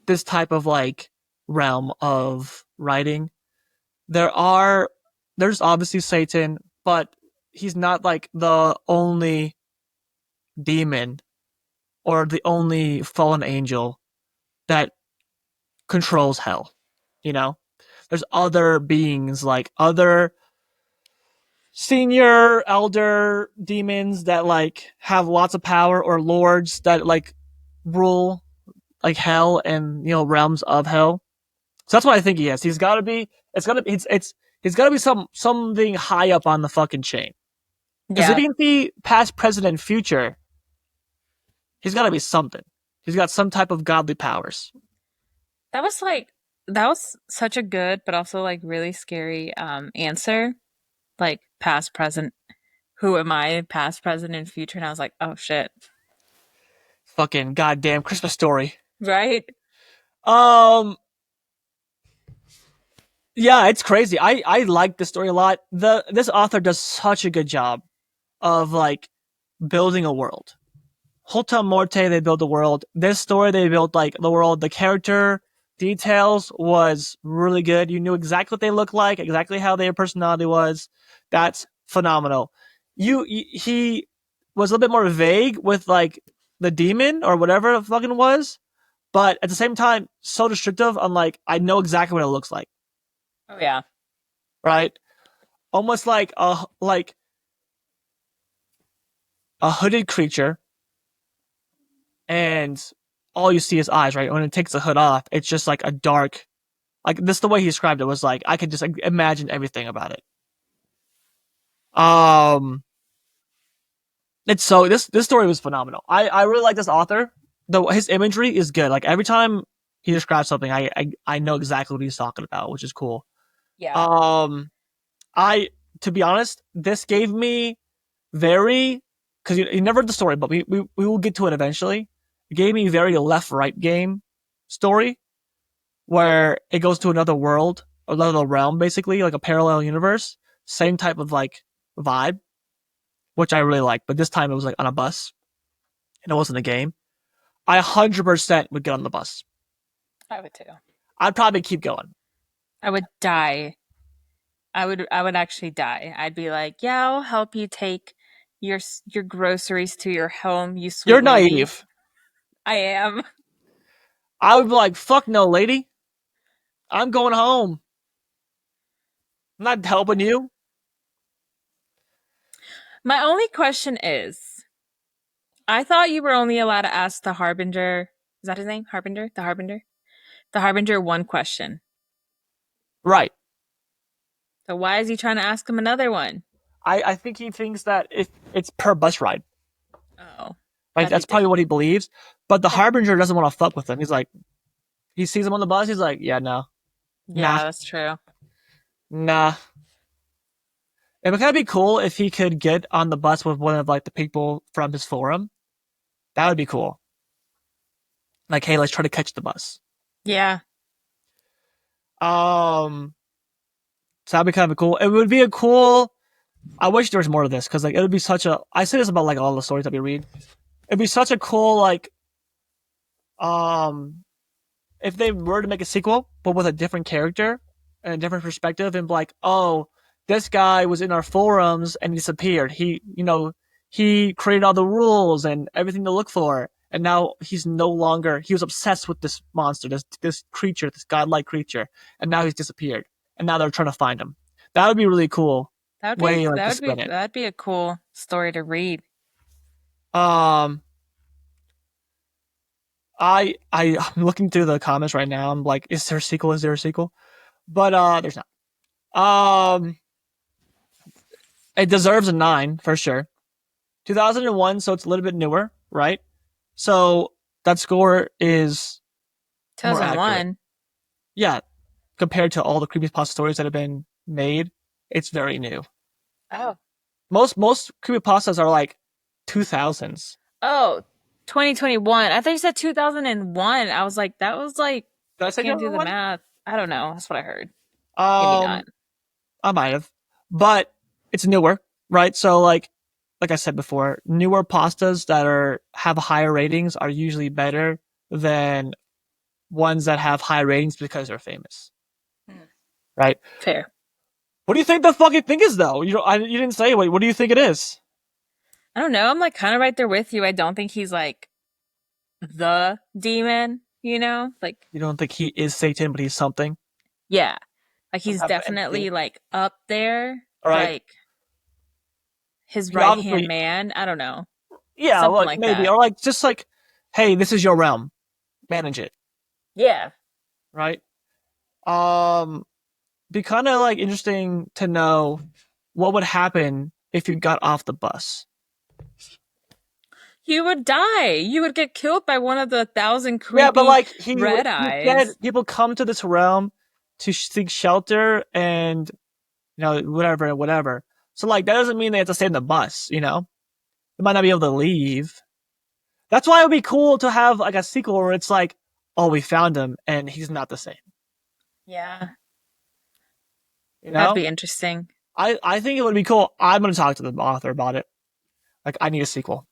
this type of like realm of writing, there's obviously Satan, but he's not like the only demon or the only fallen angel that controls hell. You know, there's other beings, like other senior elder demons that like have lots of power, or lords that like rule like hell and, you know, realms of hell. So that's what I think he is. He's got to be. He's got to be something high up on the fucking chain. Because if Yeah. he can see past, present, and future, he's got to be something. He's got some type of godly powers. That was such a good but also like really scary answer. Like past, present. Who am I? Past, present, and future. And I was like, oh shit. Fucking goddamn Christmas Story. Right? Yeah, it's crazy. I like this story a lot. This author does such a good job of like building a world. Hotel Morte, they built the world. This story, they built like the world. The character details was really good. You knew exactly what they looked like, exactly how their personality was. That's phenomenal. He was a little bit more vague with like the demon or whatever it fucking was, but at the same time, so descriptive. I'm like, I know exactly what it looks like. Oh yeah. Right? Almost like a hooded creature, and all you see is eyes, right? When it takes the hood off, it's just like a dark, like this. The way he described it was like I could just like, imagine everything about it. It's so this story was phenomenal. I really like this author. Though his imagery is good. Like every time he describes something, I know exactly what he's talking about, which is cool. Yeah. I to be honest, this gave me very, because you never read the story, but we will get to it eventually. It gave me very left right game story, where it goes to another world, another realm, basically like a parallel universe. Same type of like vibe, which I really like. But this time it was like on a bus, and it wasn't a game. I 100% would get on the bus. I would too. I'd probably keep going. I would die. I would actually die. I'd be like, yeah, I'll help you take your groceries to your home, you sweet You're lady. naive. I am. I would be like, fuck no, lady. I'm going home. I'm not helping you. My only question is, I thought you were only allowed to ask the Harbinger. Is that his name? Harbinger? The Harbinger? The Harbinger one question. Right. So why is he trying to ask him another one? I think he thinks that it's per bus ride. Oh. Like that's probably what he believes. But the Harbinger doesn't want to fuck with him. He's like, he sees him on the bus. He's like, yeah, no. Yeah, Nah. that's true. Nah. It would kind of be cool if he could get on the bus with one of like the people from his forum. That would be cool. Like, hey, let's try to catch the bus. Yeah. So that'd be kind of cool. It would be a cool. I wish there was more of this because like it would be such a. I say this about like all the stories that we read. It'd be such a cool like, if they were to make a sequel but with a different character and a different perspective and like, oh, this guy was in our forums and he disappeared. He created all the rules and everything to look for, and now he's no longer. He was obsessed with this monster, this creature, this godlike creature, and now he's disappeared. And now they're trying to find him. That would be really cool. Way like to spin it. That'd be a cool story to read. I'm looking through the comments right now. I'm like, is there a sequel? Is there a sequel? But there's not. It deserves a 9 for sure. 2001, so it's a little bit newer, right? So that score is 2001. Yeah, compared to all the creepypasta stories that have been made, it's very new. Oh. Most creepypastas are like 2000s. Oh, 2021. I thought you said 2001. I was like, that was like, Did I say can't do the 2001? math. I don't know. That's what I heard. Maybe not. I might have, but it's newer, right? So like I said before, newer pastas that have higher ratings are usually better than ones that have high ratings because they're famous, right? Fair. What do you think the fucking thing is, though? You didn't say. What do you think it is? I don't know. I'm like kind of right there with you. I don't think he's like the demon, you know? Like, You don't think he is Satan, but he's something? yeah. Like he's Some type of definitely entity. like up there. All right. Like his He right obviously- hand man. I don't know. Yeah, Something like maybe. that. Or like just like, hey, this is your realm. Manage it. Yeah. Right? Be kind of like interesting to know what would happen if you got off the bus. You would die. You would get killed by one of the 1,000 creepy Yeah, but like red eyes. said people come to this realm to seek shelter and whatever. So like that doesn't mean they have to stay in the bus, you know? They might not be able to leave. That's why it would be cool to have like a sequel where it's like, oh, we found him and he's not the same. Yeah. You know? That'd be interesting. I think it would be cool. I'm gonna talk to the author about it. Like, I need a sequel.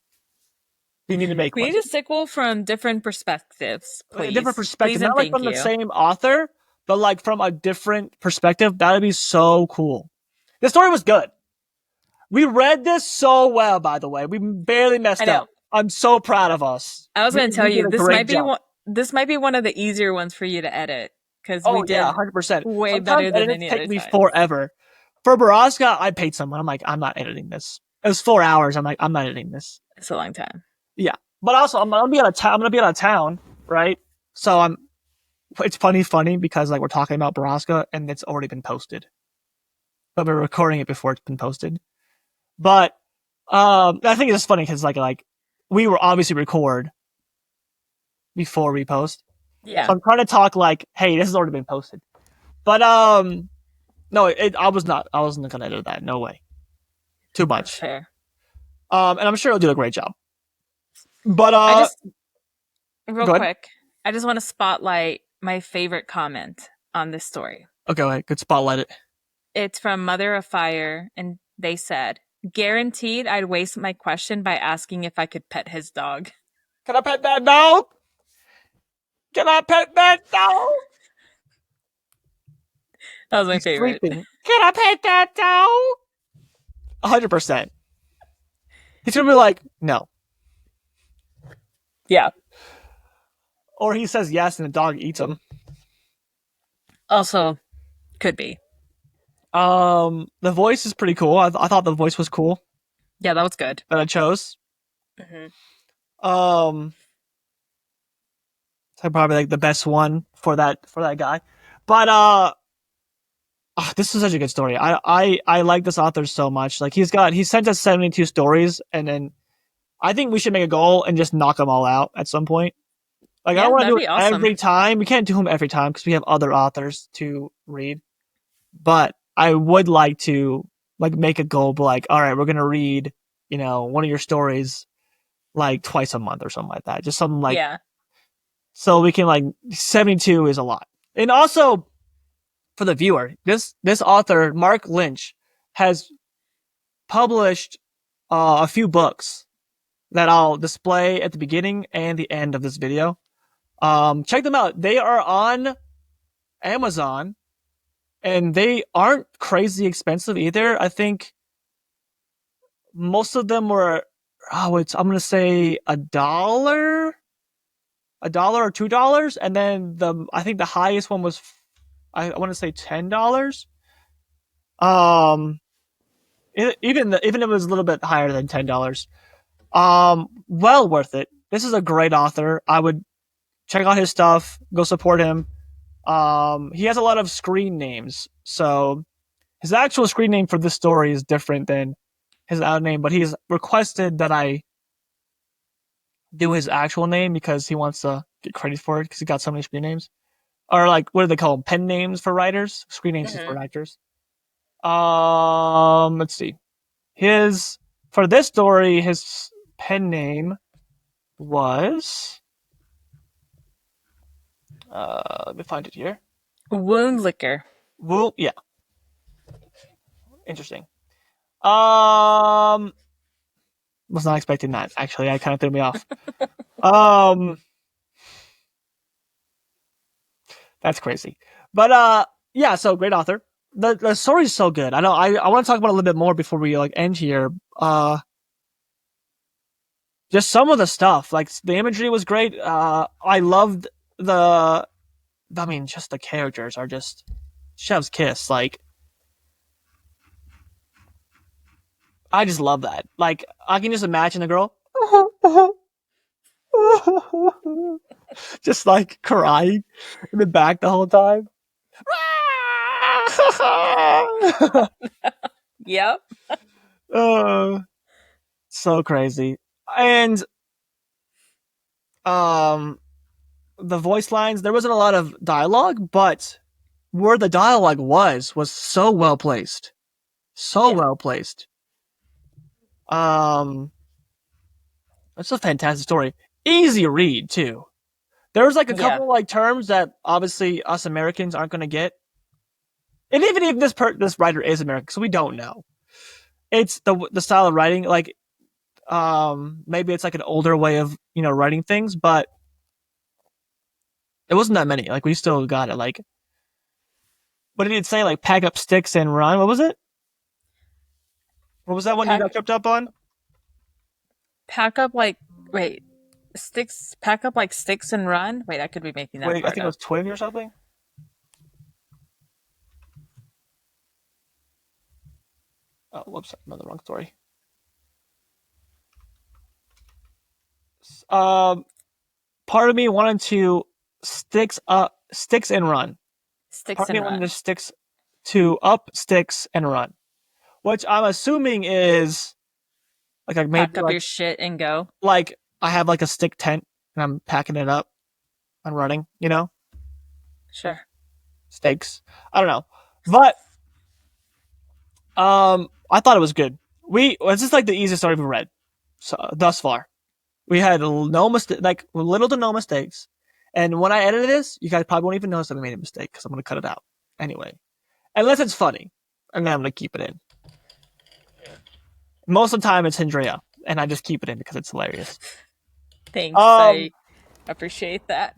You need to make We one. need a sequel from different perspectives, please. A different perspective, Please and not like thank from you. the same author, but like from a different perspective. That would be so cool. The story was good. We read this so well, by the way. We barely messed I know. up. I'm so proud of us. I was going to tell We you, did a this great might be job. this might be one of the easier ones for you to edit because we did 100%. way Sometimes better than edits any take other me time. forever. For Baraska, I paid someone. I'm like, I'm not editing this. It was 4 hours. I'm like, I'm not editing this. It's a long time. Yeah, but also I'm gonna be out of town. I'm gonna be out of town, right? So it's funny because like we're talking about Baraska and it's already been posted, but we're recording it before it's been posted. But I think it's just funny because like we were obviously record before we post. Yeah. So I'm trying to talk like, hey, this has already been posted. But no, I wasn't gonna edit that. No way. Too much. Fair. And I'm sure it'll do a great job. But real go ahead. quick, I just want to spotlight my favorite comment on this story. Okay, wait, good spotlight it. It's from Mother of Fire, and they said, "Guaranteed, I'd waste my question by asking if I could pet his dog." Can I pet that dog? Can I pet that dog? That was my He's favorite. sleeping. Can I pet that dog? 100%. He's gonna be like, no. Yeah. Or he says yes and the dog eats him. Also, could be. The voice is pretty cool. I thought the voice was cool Yeah, that was good. that I chose. Mm-hmm. So probably like the best one for that guy. But this is such a good story. I like this author so much. Like he sent us 72 stories, and then I think we should make a goal and just knock them all out at some point. Like I don't want to do it every time. We can't do them every time because we have other authors to read. But I would like to like make a goal, like, all right, we're gonna read, one of your stories like twice a month or something like that. Just something like, yeah. So we can like 72 is a lot. And also for the viewer, this author, Mark Lynch, has published a few books that I'll display at the beginning and the end of this video. Check them out. They are on Amazon and they aren't crazy expensive either. I think most of them were, I'm going to say $1 or $2. And then I think the highest one was, I want to say $10. Even if it was a little bit higher than $10. Well worth it. This is a great author. I would check out his stuff. Go support him. He has a lot of screen names, so his actual screen name for this story is different than his out name. But he's requested that I do his actual name because he wants to get credit for it because he got so many screen names, or like what do they call them? Pen names for writers. Screen names for actors. Let's see. For this story, his pen name was. Let me find it here. Wound liquor. Yeah. Interesting. Was not expecting that. Actually, I kind of threw me off. That's crazy. But yeah. So great author. The story is so good. I know. I want to talk about it a little bit more before we like end here. Just some of the stuff, like the imagery was great. I loved just the characters are just chef's kiss. Like, I just love that. Like, I can just imagine the girl just like crying in the back the whole time. Yep. So crazy. And the voice lines, there wasn't a lot of dialogue, but where the dialogue was so well placed. Well placed. It's a fantastic story. Easy read too. There was like a couple like terms that obviously us Americans aren't going to get. And even if this writer is American, so we don't know. It's the style of writing, like maybe it's like an older way of, writing things, but it wasn't that many. Like, we still got it. Like, what did it say? Like, pack up sticks and run. What was it? What was that one you got tripped up on? Pack up sticks and run. Wait, I could be making that. Wait, I think it was twig or something. Oh, whoops! I'm on the wrong story. Part of me wanted to sticks and run. Part of me wanted to sticks and run, which I'm assuming is like I made pack up your shit and go. Like, I have like a stick tent and I'm packing it up and running. Sure. Stakes. I don't know, but I thought it was good. It's just like the easiest story we've read thus far. We had little to no mistakes. And when I edited this, you guys probably won't even notice that we made a mistake because I'm going to cut it out anyway. Unless it's funny. And then I'm going to keep it in. Most of the time it's Hendrea. And I just keep it in because it's hilarious. Thanks. I appreciate that.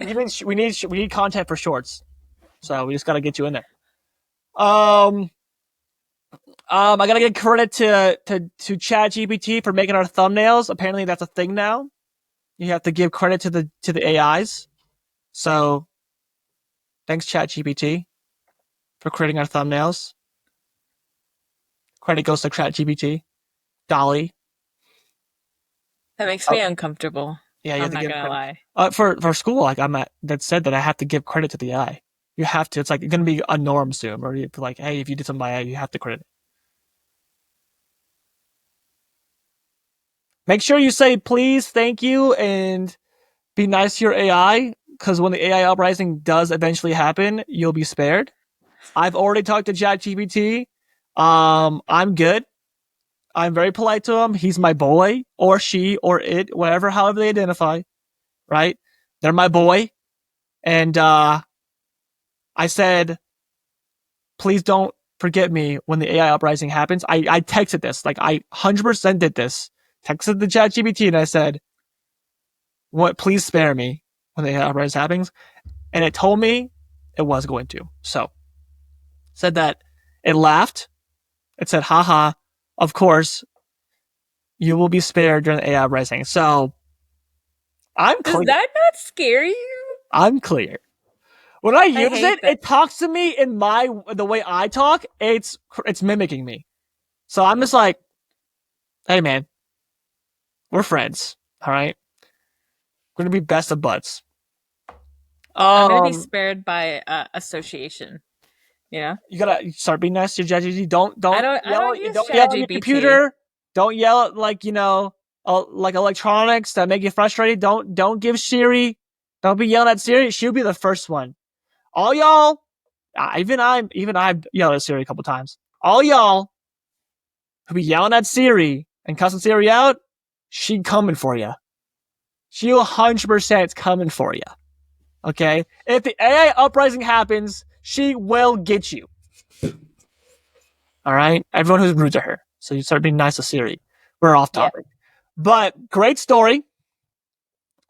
We need content for shorts. So we just got to get you in there. I gotta give credit to ChatGPT for making our thumbnails. Apparently that's a thing now. You have to give credit to the AIs. So thanks ChatGPT for creating our thumbnails. Credit goes to ChatGPT. Dolly. That makes me uncomfortable. Yeah, I'm not gonna lie. For school, like that said that I have to give credit to the AI. You have to. It's like going to be a norm soon. Or you're like, hey, if you did something by AI, you have to credit it. Make sure you say please, thank you, and be nice to your AI, because when the AI uprising does eventually happen, you'll be spared. I've already talked to ChatGPT. I'm good. I'm very polite to him. He's my boy, or she, or it, however they identify. Right? They're my boy. And I said, please don't forget me when the AI uprising happens. I texted this, like I 100% did this. Texted the ChatGPT and I said, "What? Please spare me when the AI uprising happens." And it told me it was going to. So said that it laughed. It said, "Haha, of course, you will be spared during the AI uprising." So I'm Does clear. that not scare you? I'm clear. When I use hate it, that. it talks to me in the way I talk. It's mimicking me. So I'm just like, hey man, we're friends, all right? We're gonna be best of buds. I'm gonna be spared by association. You know, You gotta start being nice to your ChatGPT. Don't I yell. don't use Don't yell at your ChatGPT. computer. Don't yell at like electronics that make you frustrated. Don't give Siri. Don't be yelling at Siri. She'll be the first one. All y'all, even I've yelled at Siri a couple times. All y'all who be yelling at Siri and cussing Siri out, she coming for you. She 100% is coming for you. Okay? If the AI uprising happens, she will get you. All right? Everyone who's rude to her. So you start being nice to Siri. We're off topic. Yeah. But great story.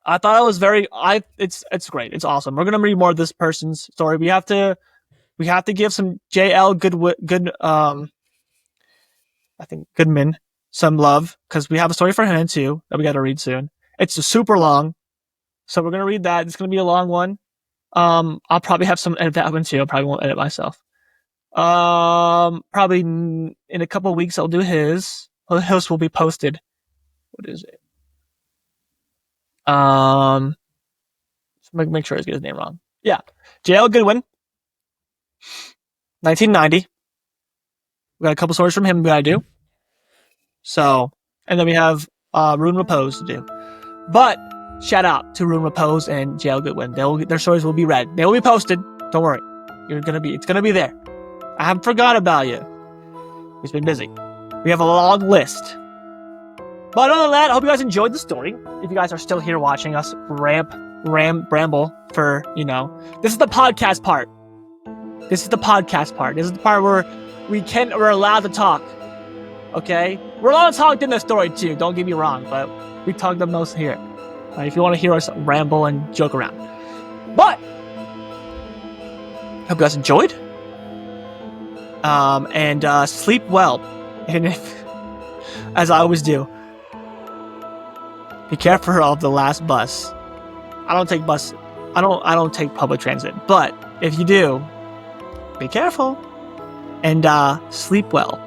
I thought it was it's great. It's awesome. We're going to read more of this person's story. We have to give some JL Goodman some love because we have a story for him too that we got to read soon. It's super long. So we're going to read that. It's going to be a long one. I'll probably have some edit that one too. I probably won't edit myself. Probably in a couple of weeks I'll do his. Well, his will be posted. What is it? Make sure I get his name wrong. Yeah, J.L. Goodwin, 1990. We got a couple stories from him we gotta do. So, and then we have Rune Repose to do. But shout out to Rune Repose and J.L. Goodwin. Their stories will be read. They will be posted. Don't worry. It's gonna be there. I haven't forgot about you. He's been busy. We have a long list. But other than that, I hope you guys enjoyed the story. If you guys are still here watching us bramble for, this is the podcast part. This is the part where we're allowed to talk. Okay? We're allowed to talk in the story too, don't get me wrong, but we talk the most here. Right, if you want to hear us ramble and joke around. But hope you guys enjoyed. And sleep well. And if, as I always do, be careful of the last bus. I don't take public transit, but if you do, be careful and sleep well.